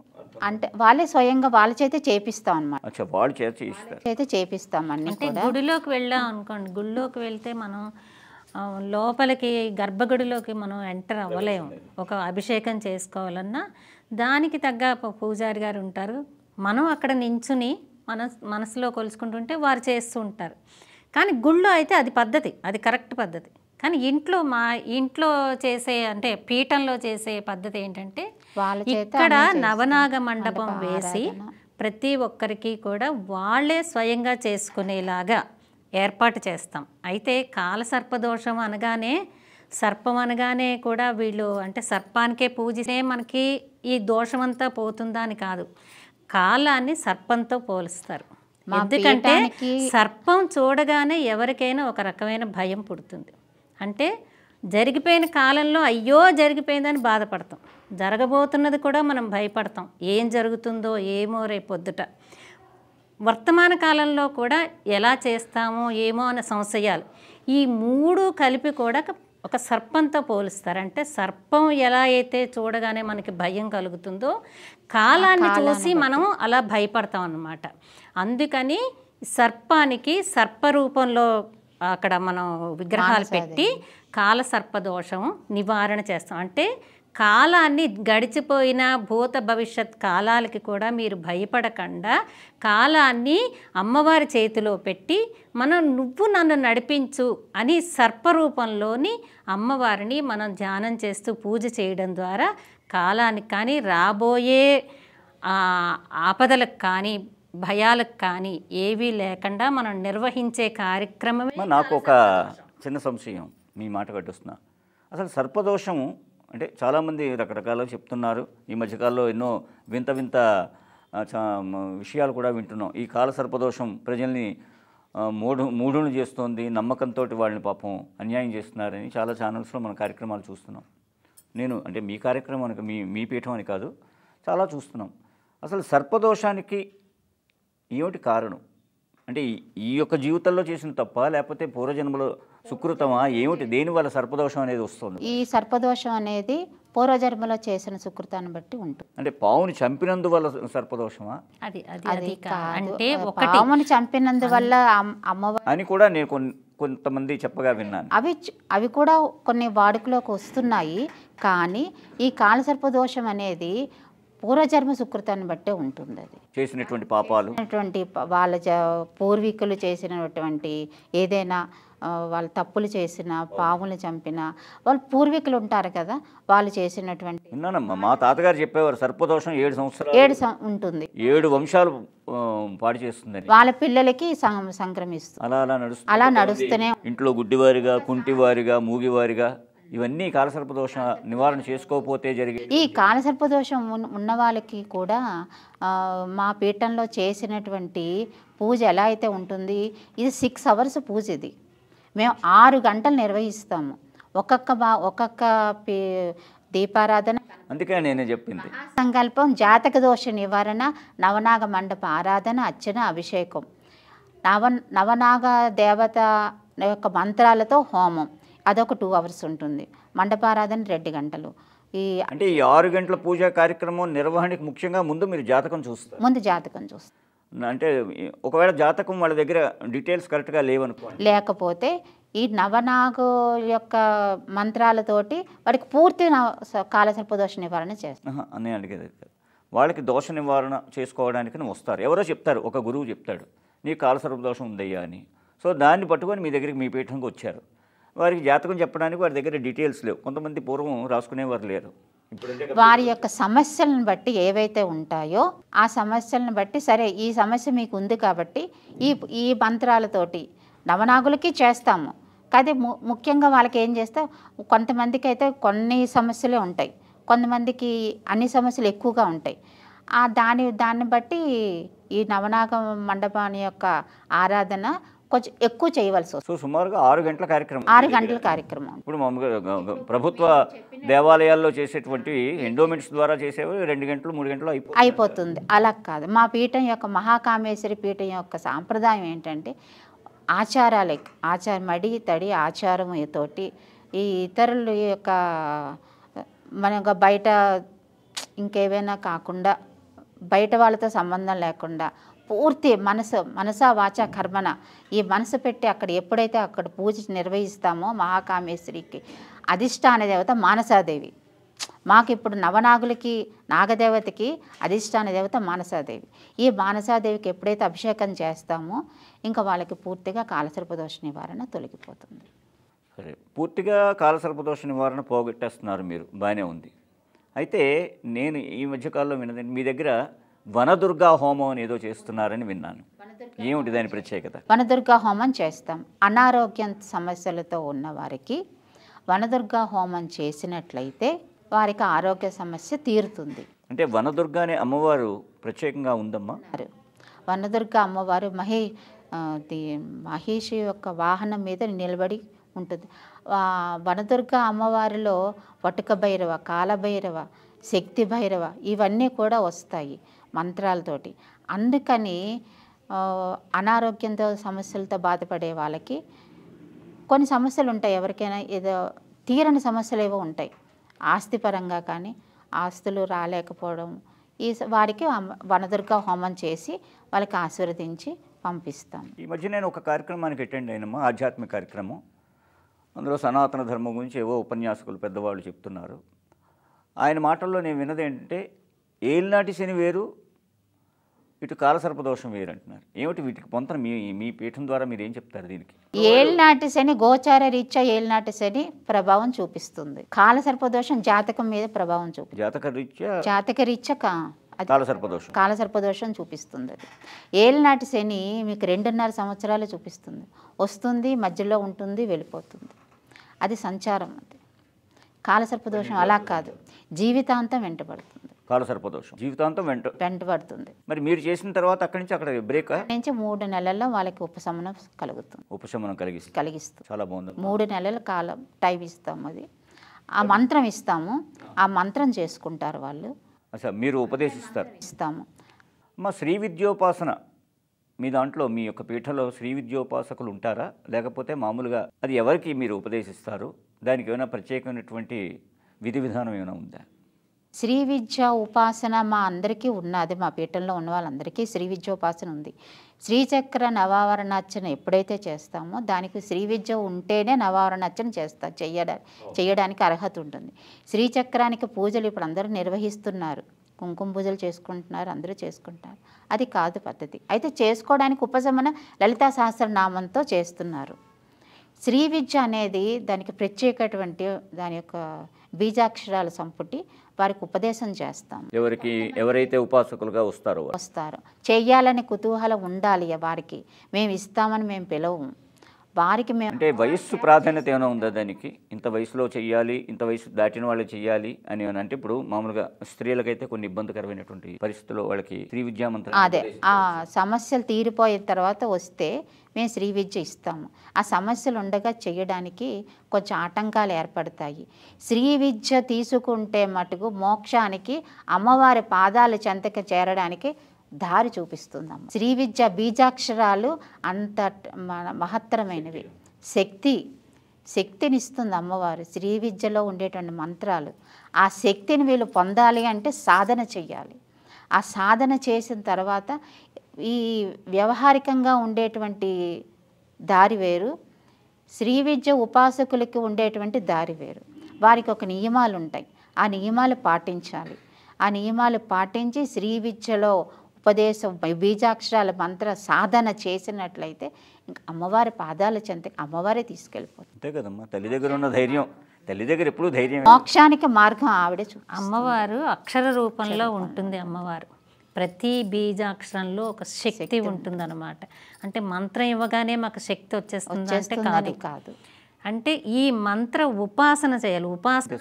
అంటే వాళ్ళే స్వయంగా వాళ్ళ చేత చేపిస్తాం అన్నమాట. వాళ్ళు చేత చేపిస్తాం అన్ని కూడా. గుడిలోకి వెళ్ళాం అనుకోండి, గుడిలోకి వెళ్తే మనం లోపలికి గర్భగుడిలోకి మనం ఎంటర్ అవ్వలేము. ఒక అభిషేకం చేసుకోవాలన్నా దానికి తగ్గ పూజారి గారు ఉంటారు, మనం అక్కడ నించుని మనసులో కొలుసుకుంటుంటే వారు చేస్తూ ఉంటారు. కానీ గుళ్ళో అయితే అది పద్ధతి, అది కరెక్ట్ పద్ధతి. కానీ మా ఇంట్లో చేసే అంటే పీఠంలో చేసే పద్ధతి ఏంటంటే, ఇక్కడ నవనాగ మండపం వేసి ప్రతి ఒక్కరికి కూడా వాళ్ళే స్వయంగా చేసుకునేలాగా ఏర్పాటు చేస్తాం. అయితే కాలసర్పదోషం అనగానే, సర్పం అనగానే కూడా వీళ్ళు అంటే సర్పానికే పూజిస్తే మనకి ఈ దోషమంతా పోతుందా అని కాదు, కాలాన్ని సర్పంతో పోలుస్తారు. ఎందుకంటే సర్పం చూడగానే ఎవరికైనా ఒక రకమైన భయం పుడుతుంది. అంటే జరిగిపోయిన కాలంలో అయ్యో జరిగిపోయిందని బాధపడతాం, జరగబోతున్నది కూడా మనం భయపడతాం, ఏం జరుగుతుందో ఏమో రేపొద్దుట. వర్తమాన కాలంలో కూడా ఎలా చేస్తామో ఏమో అనే సంశయాలు, ఈ 3 కలిపి కూడా ఒక సర్పంతో పోలుస్తారు. అంటే సర్పం ఎలా అయితే చూడగానే మనకి భయం కలుగుతుందో, కాలాన్ని చూసి మనం అలా భయపడతాం అన్నమాట. అందుకని సర్పానికి సర్పరూపంలో అక్కడ మనం విగ్రహాలు పెట్టి కాలసర్పదోషం నివారణ చేస్తాం. అంటే కాలాన్ని గడిచిపోయిన భూత భవిష్యత్ కాలాలకి కూడా మీరు భయపడకుండా కాలాన్ని అమ్మవారి చేతిలో పెట్టి నువ్వు నన్ను నడిపించు అని సర్పరూపంలోని అమ్మవారిని మనం ధ్యానం చేస్తూ పూజ చేయడం ద్వారా కాలానికి కానీ రాబోయే ఆపదలకు కానీ భయాలకు కానీ ఏవీ లేకుండా మనం నిర్వహించే కార్యక్రమమే. నాకు ఒక చిన్న సంశయం, మీ మాట కట్టుస్తున్నా. అసలు సర్పదోషము అంటే చాలామంది రకరకాలుగా చెప్తున్నారు. ఈ మధ్యకాలంలో ఎన్నో వింత విషయాలు కూడా వింటున్నాం. ఈ కాలసర్పదోషం ప్రజల్ని మూఢులను చేస్తోంది, నమ్మకంతో వాళ్ళని పాపం అన్యాయం చేస్తున్నారని చాలా ఛానల్స్లో మన కార్యక్రమాలు చూస్తున్నాం. నేను అంటే మీ కార్యక్రమానికి మీ పీఠం అని కాదు, చాలా చూస్తున్నాం. అసలు సర్పదోషానికి ఏమిటి కారణం? అంటే ఈ యొక్క జీవితంలో చేసిన తప్ప, లేకపోతే పూర్వజన్మలో సుకృతమా, ఏమిటి? దేనివల్ల సర్పదోషం అనేది వస్తుంది? ఈ సర్పదోషం అనేది పూర్వజన్మలో చేసిన సుకృతాన్ని బట్టి ఉంటుంది. అంటే పావుని చంపినందువల్ల సర్పదోషమా అది అది అది అది కాదు, అంటే ఒకటి పాముని చంపినందువల్ల అమ్మవారు అని కూడా నేను కొంతమంది చెప్పగా విన్నాను. అవి కూడా కొన్ని వాడుకలోకి వస్తున్నాయి. కానీ ఈ కాలసర్పదోషం అనేది పూర్వజన్మ సుకృతాన్ని బట్టే ఉంటుంది. అది చేసినటువంటి పాపాలు వాళ్ళ పూర్వీకులు చేసినటువంటి ఏదైనా వాళ్ళు తప్పులు చేసిన, పాములు చంపిన వాళ్ళు పూర్వీకులు ఉంటారు కదా, వాళ్ళు చేసినటువంటి విన్నానమ్మా. మా తాతగారు చెప్పేవారు సర్పదోషం 7 సంవత్సరాలు ఉంటుంది, 7 వంశాలు పాడు చేస్తుందని. వాళ్ళ పిల్లలకి సంక్రమిస్తుంది. అలా నడుస్తూనే ఇంట్లో గుడ్డివారిగా, కుంటివారిగా, మూగివారిగా ఇవన్నీ కాలసర్పదోష నివారణ చేసుకోకపోతే జరిగే ఈ కాలసర్పదోషం ఉన్న వాళ్ళకి కూడా మా పీఠంలో చేసినటువంటి పూజ ఎలా అయితే ఉంటుంది, ఇది 6 అవర్స్ పూజ. ఇది మేము 6 గంటలు నిర్వహిస్తాము. ఒక్కొక్క దీపారాధన. అందుకే నేను చెప్పింది సంకల్పం, జాతక దోష నివారణ, నవనాగ మండప ఆరాధన, అర్చన, అభిషేకం, నవనాగ దేవత యొక్క మంత్రాలతో హోమం, అదొక 2 అవర్స్ ఉంటుంది. మండపారాధన 2 గంటలు. అంటే ఈ 6 గంటల పూజా కార్యక్రమం నిర్వహణకి ముఖ్యంగా ముందు మీరు జాతకం చూస్తారు. ముందు జాతకం చూస్తారు. అంటే ఒకవేళ జాతకం వాళ్ళ దగ్గర డీటెయిల్స్ కరెక్ట్గా లేవనుకోండి, లేకపోతే ఈ నవనాగు యొక్క మంత్రాలతోటి వాడికి పూర్తి కాలసర్పదోష నివారణ చేస్తాం. అని అడిగేది. వాళ్ళకి దోష నివారణ చేసుకోవడానికి వస్తారు. ఎవరో చెప్తారు, ఒక గురువు చెప్తాడు నీకు కాలసర్పదోషం ఉందయ్యా అని. సో దాన్ని పట్టుకొని మీ దగ్గరికి, మీ పీఠంకి వచ్చారు. వారికి జాతకం చెప్పడానికి వారి దగ్గర డీటెయిల్స్ లేవు. కొంతమంది పూర్వం రాసుకునేవారు లేరు. వారి యొక్క సమస్యలను బట్టి ఏవైతే ఉంటాయో ఆ సమస్యలను బట్టి, సరే ఈ సమస్య మీకు ఉంది కాబట్టి ఈ మంత్రాలతోటి నవనాగులకి చేస్తాము. కానీ ముఖ్యంగా వాళ్ళకి ఏం చేస్తే, కొంతమందికి అయితే కొన్ని సమస్యలే ఉంటాయి, కొంతమందికి అన్ని సమస్యలు ఎక్కువగా ఉంటాయి. దాన్ని బట్టి ఈ నవనాగ మండపాన్ని యొక్క ఆరాధన కొంచెం ఎక్కువ చేయవలసి వస్తుంది. సో సుమారుగా 6 గంటల కార్యక్రమం. 6 గంటల కార్యక్రమం. ఇప్పుడు మామూలుగా ప్రభుత్వ దేవాలయాల్లో చేసేటువంటి ఎండోమెంట్స్ ద్వారా చేసేవి 2 గంటలు 3 గంటలు అయిపోతుంది. అలా కాదు. మా పీఠం యొక్క మహాకామేశ్వరి పీఠం యొక్క సాంప్రదాయం ఏంటంటే, మడి తడి ఆచారంతోటి ఈ ఇతరుల యొక్క మన బయట ఇంకేవైనా కాకుండా, బయట వాళ్ళతో సంబంధం లేకుండా పూర్తి మనస వాచ కర్మన ఈ మనసు పెట్టి ఎప్పుడైతే అక్కడ పూజ నిర్వహిస్తామో మహాకామేశ్వరికి అధిష్టాన దేవత మానసాదేవి. మాకు ఇప్పుడు నవనాగులకి, నాగదేవతకి అధిష్టాన దేవత మానసాదేవి. ఈ మానసాదేవికి ఎప్పుడైతే అభిషేకం చేస్తామో ఇంకా వాళ్ళకి పూర్తిగా కాలసర్పదోష నివారణ తొలగిపోతుంది. సరే, పూర్తిగా కాలసర్పదోష నివారణ పోగొట్టేస్తున్నారు మీరు, బాగానే ఉంది. అయితే నేను ఈ మధ్యకాలంలో విన్నది, మీ దగ్గర వనదుర్గా హోమం అని ఏదో చేస్తున్నారని విన్నాను. ఏమిటి దాని ప్రత్యేకత? వనదుర్గా హోమం చేస్తాం. అనారోగ్య సమస్యలతో ఉన్న వారికి వనదుర్గా హోమం చేసినట్లయితే వారికి ఆరోగ్య సమస్య తీరుతుంది. అంటే వనదుర్గా అనే అమ్మవారు ప్రత్యేకంగా ఉందమ్మా? వనదుర్గా అమ్మవారు మహిషి యొక్క వాహనం మీద నిలబడి ఉంటుంది. వనదుర్గా అమ్మవారిలో వటుక భైరవ, కాలభైరవ, శక్తి భైరవ ఇవన్నీ కూడా వస్తాయి మంత్రాలతోటి. అందుకని అనారోగ్యంతో సమస్యలతో బాధపడే వాళ్ళకి కొన్ని సమస్యలు ఉంటాయి. ఎవరికైనా ఏదో తీరని సమస్యలు ఏవో ఉంటాయి, ఆస్తిపరంగా కానీ, ఆస్తులు రాలేకపోవడం, వారికి వనదుర్గా హోమం చేసి వాళ్ళకి ఆశీర్వదించి పంపిస్తాం. ఈ మధ్య నేను ఒక కార్యక్రమానికి అటెండ్ అయినమ్మా, ఆధ్యాత్మిక కార్యక్రమం. అందులో సనాతన ధర్మం గురించి ఏవో ఉపన్యాసకులు పెద్దవాళ్ళు చెప్తున్నారు. ఆయన మాటల్లో నేను విన్నది ఏంటంటే, ఏలినాటి శని వేరు, ఇటు కాలసర్పదోషం వేరు అంటున్నారు. ఏమిటి వీటికి పొంతన? మీ పీఠం ద్వారా మీరు ఏం చెప్తారు దీనికి? ఏలినాటి శని గోచార రీత్యా ఏలినాటి శని ప్రభావం చూపిస్తుంది. కాలసర్పదోషం జాతకం మీద ప్రభావం చూపిస్తుంది. జాతక రీత్యా కాలసర్పదోషం చూపిస్తుంది. అది ఏలినాటి శని మీకు 2.5 సంవత్సరాలు చూపిస్తుంది. వస్తుంది, మధ్యలో ఉంటుంది, వెళ్ళిపోతుంది. అది సంచారం. అది కాలసర్పదోషం అలా కాదు, జీవితాంతం వెంటబడుతుంది. కాలసర్పదోషం జీవితాంతం వెంటబడుతుంది. మరి మీరు చేసిన తర్వాత అక్కడి నుంచి అక్కడ బ్రేక్ నుంచి 3 నెలల్లో వాళ్ళకి ఉపశమనం కలుగుతుంది. ఉపశమనం కలిగిస్తుంది. చాలా బాగుంది. 3 నెలల కాలం టైం ఇస్తాము. అది ఆ మంత్రం ఇస్తాము. ఆ మంత్రం చేసుకుంటారు వాళ్ళు. అసలు మీరు ఉపదేశిస్తారు? ఇస్తాము. మా శ్రీ విద్యోపాసన మీ దాంట్లో, మీ యొక్క పీఠంలో శ్రీ విద్యోపాసకులు ఉంటారా, లేకపోతే మామూలుగా అది ఎవరికి మీరు ఉపదేశిస్తారు? దానికి ఏమైనా ప్రత్యేకమైనటువంటి విధి విధానం ఏమైనా ఉందా? శ్రీ విద్య ఉపాసన మా అందరికీ ఉన్నది. మా పీఠంలో ఉన్న వాళ్ళందరికీ శ్రీ విద్య ఉపాసన ఉంది. శ్రీచక్ర నవావరణార్చన ఎప్పుడైతే చేస్తామో దానికి శ్రీ విద్య ఉంటేనే నవావరణార్చన చేయడానికి అర్హత ఉంటుంది. శ్రీచక్రానికి పూజలు ఇప్పుడు అందరూ నిర్వహిస్తున్నారు, కుంకుమ పూజలు చేసుకుంటున్నారు, అందరూ చేసుకుంటారు. అది కాదు పద్ధతి. అయితే చేసుకోవడానికి ఉపశమన లలితా సహస్రనామంతో చేస్తున్నారు. శ్రీ విద్య అనేది దానికి ప్రత్యేకటువంటి దాని యొక్క బీజాక్షరాల సంపుటి వారికి ఉపదేశం చేస్తాం. ఎవరైతే ఉపాసకులుగా వస్తారో చెయ్యాలని కుతూహలం ఉండాలి వారికి. మేము ఇస్తామని మేము పిలవము. వారికి మేము అంటే వయస్సు ప్రాధాన్యత ఏమైనా ఉందా దానికి? ఇంత వయసులో చెయ్యాలి, ఇంత వయసు దాటిన వాళ్ళు చెయ్యాలి అని అంటే ఇప్పుడు మామూలుగా స్త్రీలకైతే కొన్ని ఇబ్బందికరమైనటువంటి పరిస్థితుల్లో వాళ్ళకి శ్రీ విద్యా మంత్రం అదే ఆ సమస్యలు తీరిపోయిన తర్వాత వస్తే మేము శ్రీ విద్య ఇస్తాము. ఆ సమస్యలు ఉండగా చేయడానికి కొంచెం ఆటంకాలు ఏర్పడతాయి. శ్రీ విద్య తీసుకుంటే మటుకు మోక్షానికి అమ్మవారి పాదాల చెంతకి చేరడానికి దారి చూపిస్తుందమ్మ. శ్రీ విద్య బీజాక్షరాలు అంత మహత్తరమైనవి. శక్తినిస్తుంది అమ్మవారు. శ్రీ విద్యలో ఉండేటువంటి మంత్రాలు, ఆ శక్తిని వీళ్ళు పొందాలి అంటే సాధన చెయ్యాలి. ఆ సాధన చేసిన తర్వాత ఈ వ్యవహారికంగా ఉండేటువంటి దారి వేరు, శ్రీ విద్య ఉపాసకులకి ఉండేటువంటి దారి వేరు. వారికి ఒక నియమాలు ఉంటాయి, ఆ నియమాలు పాటించాలి. ఆ నియమాలు పాటించి శ్రీ విద్యలో ఉపదేశం బీజాక్షరాల మంత్ర సాధన చేసినట్లయితే ఇంకా అమ్మవారి పాదాల చెంతకి అమ్మవారే తీసుకెళ్ళిపోతుంది. అంతే కదమ్మా, తల్లి దగ్గర ఉన్న ధైర్యం, తల్లి దగ్గర ఎప్పుడు ధైర్యం. మోక్షానికి మార్గం ఆవిడే అమ్మవారు అక్షర రూపంలో ఉంటుంది. అమ్మవారు ప్రతి బీజాక్షరంలో ఒక శక్తి ఉంటుందన్నమాట. అంటే మంత్రం ఇవ్వగానే మాకు శక్తి వచ్చేస్తుంది అంటే కాదు. అంటే ఈ మంత్ర ఉపాసన చేయాలి.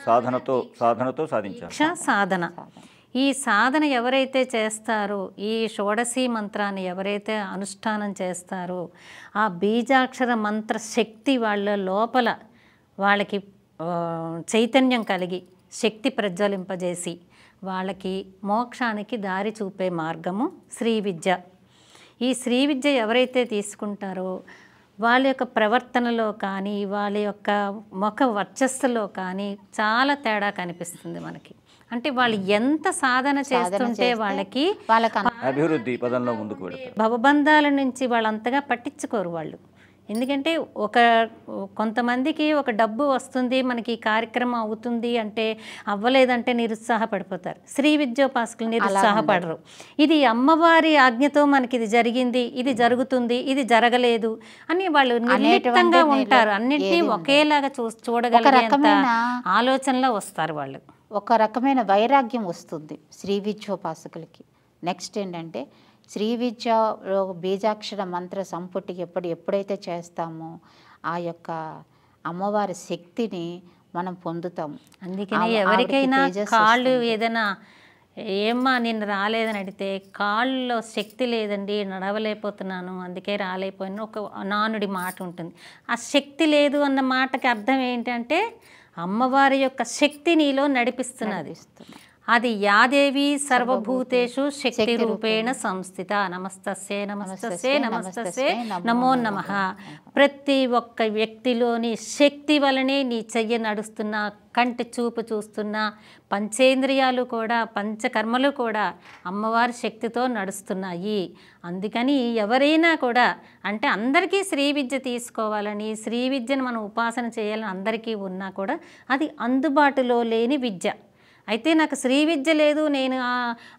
సాధనతో సాధించాలి. సాధన. ఈ సాధన ఎవరైతే చేస్తారో, ఈ షోడశీ మంత్రాన్ని ఎవరైతే అనుష్ఠానం చేస్తారో, ఆ బీజాక్షర మంత్ర శక్తి వాళ్ళ లోపల వాళ్ళకి చైతన్యం కలిగి శక్తి ప్రజ్వలింపజేసి వాళ్ళకి మోక్షానికి దారి చూపే మార్గము శ్రీ విద్య. ఈ శ్రీ విద్య ఎవరైతే తీసుకుంటారో వాళ్ళ యొక్క ప్రవర్తనలో కానీ వాళ్ళ యొక్క ముఖ వర్చస్సులో కానీ చాలా తేడా కనిపిస్తుంది మనకి. అంటే వాళ్ళు ఎంత సాధన చేస్తుంటే వాళ్ళకి అభివృద్ధి పదంలో ముందుకు వెళ్తారు. భవబంధాల నుంచి వాళ్ళంతగా పట్టించుకోరు వాళ్ళు. ఎందుకంటే కొంతమందికి ఒక డబ్బు వస్తుంది, మనకి ఈ కార్యక్రమం అవుతుంది అంటే అవ్వలేదంటే నిరుత్సాహపడిపోతారు. శ్రీ విద్యోపాసకులు నిరుత్సాహపడరు. ఇది అమ్మవారి ఆజ్ఞతో మనకి ఇది జరిగింది, ఇది జరుగుతుంది, ఇది జరగలేదు అని వాళ్ళు నిర్లిప్తంగా ఉంటారు. అన్నింటినీ ఒకేలాగా చూడగలిగేంత ఆలోచనలో వస్తారు వాళ్ళు. ఒక రకమైన వైరాగ్యం వస్తుంది శ్రీ విద్యోపాసకులకి. నెక్స్ట్ ఏంటంటే శ్రీ విద్య బీజాక్షర మంత్ర సంపుటి ఎప్పుడైతే చేస్తామో ఆ యొక్క అమ్మవారి శక్తిని మనం పొందుతాం. అందుకని ఎవరికైనా కాళ్ళు ఏదైనా ఏమ్మా నిన్ను రాలేదని అడిగితే కాళ్ళలో శక్తి లేదండి, నడవలేకపోతున్నాను, అందుకే రాలేకపోయినా ఒక నానుడి మాట ఉంటుంది. ఆ శక్తి లేదు అన్న మాటకి అర్థం ఏంటంటే అమ్మవారి యొక్క శక్తి నీలో నడిపిస్తున్నది. అది యాదేవి సర్వభూతేషు శక్తి రూపేణ సంస్థిత. నమస్తస్యే నమస్తస్యే నమస్తస్యే నమో నమః. ప్రతి ఒక్క వ్యక్తిలోని శక్తి వలనే నీ చెయ్యి నడుస్తున్నా, కంటి చూపు చూస్తున్నా, పంచేంద్రియాలు కూడా పంచకర్మలు కూడా అమ్మవారి శక్తితో నడుస్తున్నాయి. అందుకని ఎవరైనా కూడా అంటే అందరికీ శ్రీ విద్య తీసుకోవాలని, శ్రీ విద్యను మనం ఉపాసన చేయాలని అందరికీ ఉన్నా కూడా అది అందుబాటులో లేని విద్య. అయితే నాకు శ్రీ విద్య లేదు, నేను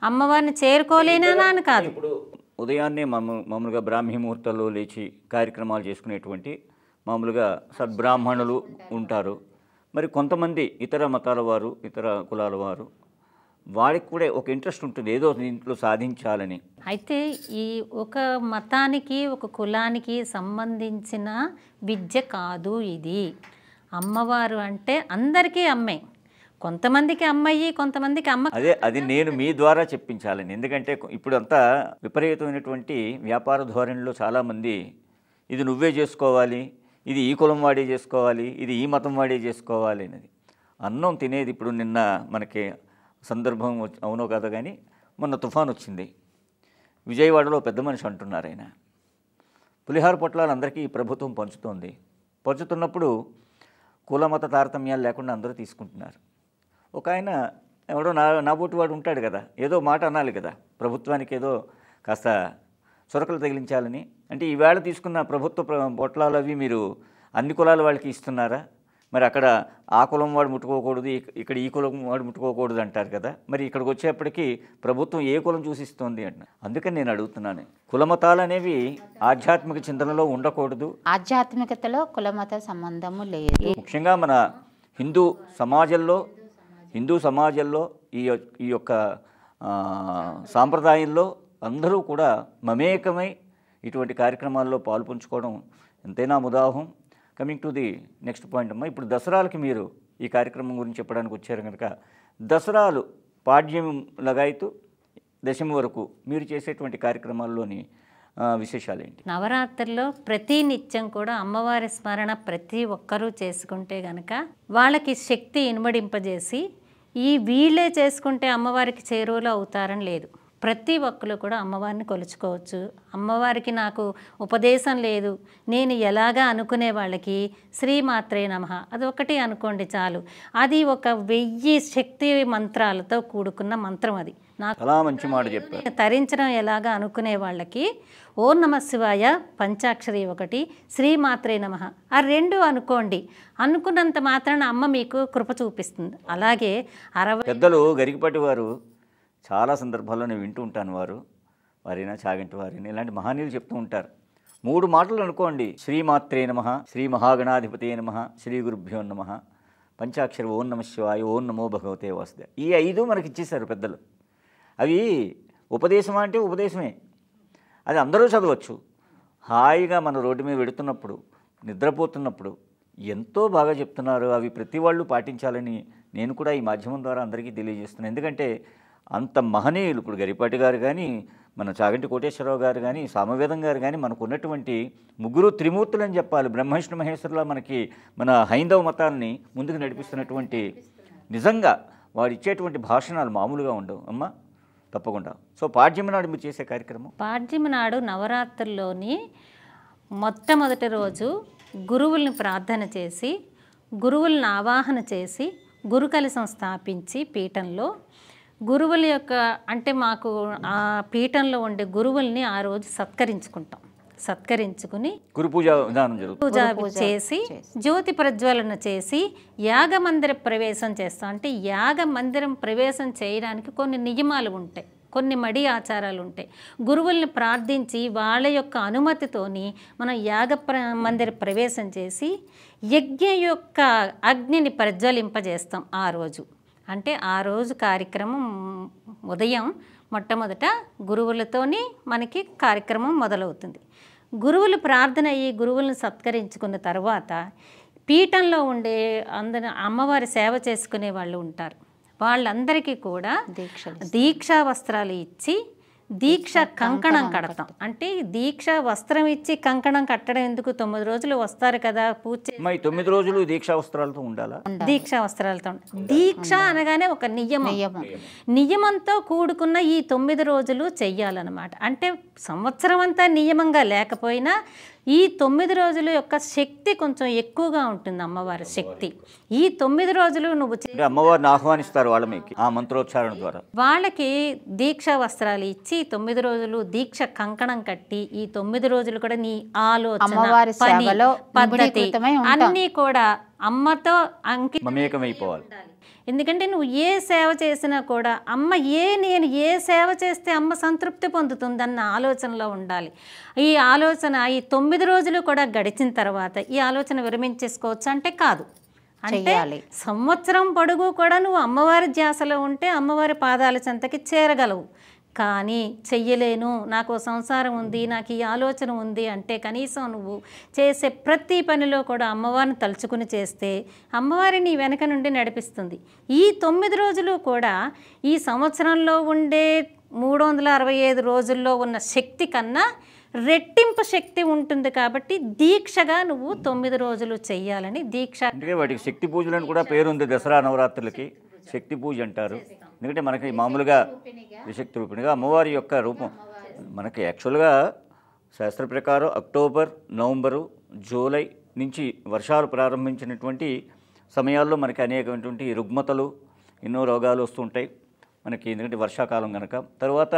అమ్మవారిని చేరుకోలేనా అని కాదు. ఇప్పుడు ఉదయాన్నే మామూలుగా బ్రాహ్మీ ముహూర్తాల్లో లేచి కార్యక్రమాలు చేసుకునేటువంటి మామూలుగా సద్బ్రాహ్మణులు ఉంటారు. మరి కొంతమంది ఇతర మతాల వారు, ఇతర కులాల వారు, వాడికి కూడా ఒక ఇంట్రెస్ట్ ఉంటుంది ఏదో ఇంట్లో సాధించాలని. అయితే ఈ ఒక మతానికి ఒక కులానికి సంబంధించిన విద్య కాదు ఇది. అమ్మవారు అంటే అందరికీ అమ్మే. కొంతమందికి అమ్మాయి, కొంతమందికి అమ్మ. అది నేను మీ ద్వారా చెప్పించాలని. ఎందుకంటే ఇప్పుడు అంతా విపరీతమైనటువంటి వ్యాపార ధోరణిలో చాలామంది ఇది నువ్వే చేసుకోవాలి, ఇది ఈ కులం వాడే చేసుకోవాలి, ఇది ఈ మతం వాడే చేసుకోవాలి అనేది. అన్నం తినేది ఇప్పుడు నిన్న మనకి సందర్భం అవునో కాదు కానీ మొన్న తుఫాన్ వచ్చింది. విజయవాడలో పెద్ద మనిషి అంటున్నారు ఆయన, పులిహార పొట్లాలు అందరికీ ప్రభుత్వం పంచుతున్నప్పుడు కుల మత తారతమ్యాలు లేకుండా అందరూ తీసుకుంటున్నారు. ఒక ఆయన ఎవడో నాబోటి వాడు ఉంటాడు కదా, ఏదో మాట అనాలి కదా, ప్రభుత్వానికి ఏదో కాస్త చొరకలు తగిలించాలని. అంటే ఈవేళ తీసుకున్న ప్రభుత్వ పొట్లాలు అవి మీరు అన్ని కులాల వాళ్ళకి ఇస్తున్నారా? మరి అక్కడ ఆ కులం వాడు ముట్టుకోకూడదు, ఇక్కడ ఈ కులం వాడు ముట్టుకోకూడదు అంటారు కదా. మరి ఇక్కడికి వచ్చేప్పటికీ ప్రభుత్వం ఏ కులం చూసిస్తోంది అంట. అందుకని నేను అడుగుతున్నాను, కులమతాలు అనేవి ఆధ్యాత్మిక చింతనలో ఉండకూడదు. ఆధ్యాత్మికతలో కులమత సంబంధము లేదు. ముఖ్యంగా మన హిందూ సమాజంలో ఈ యొక్క సాంప్రదాయంలో అందరూ కూడా మమేకమై ఇటువంటి కార్యక్రమాల్లో పాల్పంచుకోవడం ఎంతైనా ముదాహం. Coming to the next point అమ్మా, ఇప్పుడు దసరాలకి మీరు ఈ కార్యక్రమం గురించి చెప్పడానికి వచ్చారు కనుక, దసరాలు పాడ్యం లగాయతు దశమి వరకు మీరు చేసేటువంటి కార్యక్రమాల్లోని విశేషాలు ఏంటి? నవరాత్రుల్లో ప్రతి నిత్యం కూడా అమ్మవారి స్మరణ ప్రతి ఒక్కరూ చేసుకుంటే గనక వాళ్ళకి శక్తి ఇనుమడింపజేసి వీళ్ళే చేసుకుంటే అమ్మవారికి చేరువలో అవుతారని లేదు. ప్రతి ఒక్కరు కూడా అమ్మవారిని కొలుచుకోవచ్చు. అమ్మవారికి నాకు ఉపదేశం లేదు, నేను ఎలాగా అనుకునే వాళ్ళకి శ్రీమాత్రే నమః అదొకటి అనుకోండి చాలు. అది ఒక 1000 శక్తి మంత్రాలతో కూడుకున్న మంత్రం. అది నాకు చాలా మంచి మాట చెప్పారు. తరించడం ఎలాగా అనుకునే వాళ్ళకి ఓం నమః శివాయ పంచాక్షరి ఒకటి, శ్రీమాత్రే నమః ఆ 2 అనుకోండి. అనుకున్నంత మాత్రాన అమ్మ మీకు కృప చూపిస్తుంది. అలాగే 60 పెద్దలు గరికపాటి వారు చాలా సందర్భాల్లో నేను వింటూ ఉంటాను, వారైనా చాగంటి వారైనా ఇలాంటి మహనీయులు చెప్తూ ఉంటారు. 3 మాటలు అనుకోండి, శ్రీమాత్రే నమః, శ్రీ మహాగణాధిపతే నమః, శ్రీ గురుభ్యో నమః, పంచాక్షరి ఓం నమః శివాయ, ఓం నమో భగవతే వాసుదేవ. ఈ 5 మనకి ఇచ్చేశారు పెద్దలు. అవి ఉపదేశం అంటే ఉపదేశమే, అది అందరూ చదవచ్చు. హాయిగా మన రోడ్డు మీద వెడుతున్నప్పుడు, నిద్రపోతున్నప్పుడు ఎంతో బాగా చెప్తున్నారు. అవి ప్రతి వాళ్ళు పాటించాలని నేను కూడా ఈ మాధ్యమం ద్వారా అందరికీ తెలియజేస్తున్నాను. ఎందుకంటే అంత మహనీయులు, ఇప్పుడు గరిపాటి గారు కానీ, మన చాగంటి కోటేశ్వరరావు గారు కానీ, సామవేదం గారు కానీ, మనకు ఉన్నటువంటి 3 త్రిమూర్తులు అని చెప్పాలి. బ్రహ్మ విష్ణు మహేశ్వరులా మనకి మన హైందవ మతాన్ని ముందుకు నడిపిస్తున్నటువంటి, నిజంగా వాడు ఇచ్చేటువంటి భాషణాలు మామూలుగా ఉండవు అమ్మ. తప్పకుండా. సో పాడ్యమి నాడు మీరు చేసే కార్యక్రమం? పాడ్యమి నాడు నవరాత్రుల్లోని మొట్టమొదటి రోజు గురువుల్ని ప్రార్థన చేసి, గురువులను ఆవాహన చేసి, గురుకలశం స్థాపించి పీఠంలో గురువుల యొక్క అంటే మాకు ఆ పీఠంలో ఉండే గురువుల్ని ఆ రోజు సత్కరించుకుని గురు పూజ విధానం జరుగుతుంది. పూజ చేసి జ్యోతి ప్రజ్వలన చేసి యాగమందిర ప్రవేశం చేస్తాం. అంటే యాగమందిరం ప్రవేశం చేయడానికి కొన్ని నియమాలు ఉంటాయి, కొన్ని మడి ఆచారాలు ఉంటాయి. గురువుల్ని ప్రార్థించి వాళ్ళ యొక్క అనుమతితోని మనం మందిర ప్రవేశం చేసి యజ్ఞ యొక్క అగ్నిని ప్రజ్వలింపజేస్తాం ఆ రోజు. అంటే ఆ రోజు కార్యక్రమం ఉదయం మొట్టమొదట గురువులతోని మనకి కార్యక్రమం మొదలవుతుంది. గురువులు ప్రార్థన అయ్యి గురువులను సత్కరించుకున్న తర్వాత పీఠంలో ఉండే అమ్మవారి సేవ చేసుకునే వాళ్ళు ఉంటారు. వాళ్ళందరికీ కూడా దీక్షా వస్త్రాలు ఇచ్చి దీక్ష కంకణం కడతాం. అంటే దీక్ష వస్త్రం ఇచ్చి కంకణం కట్టడం ఎందుకు? 9 రోజులు వస్తారు కదా పూజ. 9 రోజులు దీక్షా వస్త్రాలతో ఉండాలా? దీక్షా వస్త్రాలతో. దీక్ష అనగానే ఒక నియమంతో కూడుకున్న ఈ 9 రోజులు చెయ్యాలన్నమాట. అంటే సంవత్సరం అంతా నియమంగా లేకపోయినా ఈ 9 రోజుల యొక్క శక్తి కొంచెం ఎక్కువగా ఉంటుంది, అమ్మవారి శక్తి. ఈ 9 రోజులు నువ్వు అమ్మవారిని ఆహ్వానిస్తారు వాళ్ళ మీకు ఆ మంత్రోచ్చారణ ద్వారా. వాళ్ళకి దీక్షా వస్త్రాలు ఇచ్చి 9 రోజులు దీక్ష కంకణం కట్టి ఈ 9 రోజులు కూడా నీ ఆలోచన, పని, పద్ధతి అన్నీ కూడా అమ్మతో మమేకమైపోవాలి. ఎందుకంటే నువ్వు ఏ సేవ చేసినా కూడా అమ్మ నేను ఏ సేవ చేస్తే అమ్మ సంతృప్తి పొందుతుందన్న ఆలోచనలో ఉండాలి. ఈ ఆలోచన ఈ 9 రోజులు కూడా గడిచిన తర్వాత ఈ ఆలోచన విరమించేసుకోవచ్చు అంటే కాదు. అంటే సంవత్సరం పొడుగు కూడా నువ్వు అమ్మవారి ధ్యాసలో ఉంటే అమ్మవారి పాదాల చెంతకి చేరగలవు. కానీ చెయ్యలేను, నాకు సంసారం ఉంది, నాకు ఈ ఆలోచన ఉంది అంటే కనీసం నువ్వు చేసే ప్రతి పనిలో కూడా అమ్మవారిని తలుచుకుని చేస్తే అమ్మవారి నీ వెనక నుండి నడిపిస్తుంది. ఈ 9 రోజులు కూడా ఈ సంవత్సరంలో ఉండే 365 రోజుల్లో ఉన్న శక్తి కన్నా రెట్టింపు శక్తి ఉంటుంది. కాబట్టి దీక్షగా నువ్వు 9 రోజులు చెయ్యాలని దీక్ష. అంటే వాటికి శక్తి పూజలని కూడా పేరుంది. దసరా నవరాత్రులకి శక్తి పూజ అంటారు. ఎందుకంటే మనకి మామూలుగా విశక్తి రూపిణిగా అమ్మవారి యొక్క రూపం మనకి యాక్చువల్గా శాస్త్ర ప్రకారం అక్టోబర్, నవంబరు, జూలై నుంచి వర్షాలు ప్రారంభించినటువంటి సమయాల్లో మనకి అనేకమైనటువంటి రుగ్మతలు, ఎన్నో రోగాలు వస్తుంటాయి మనకి, ఎందుకంటే వర్షాకాలం కనుక. తర్వాత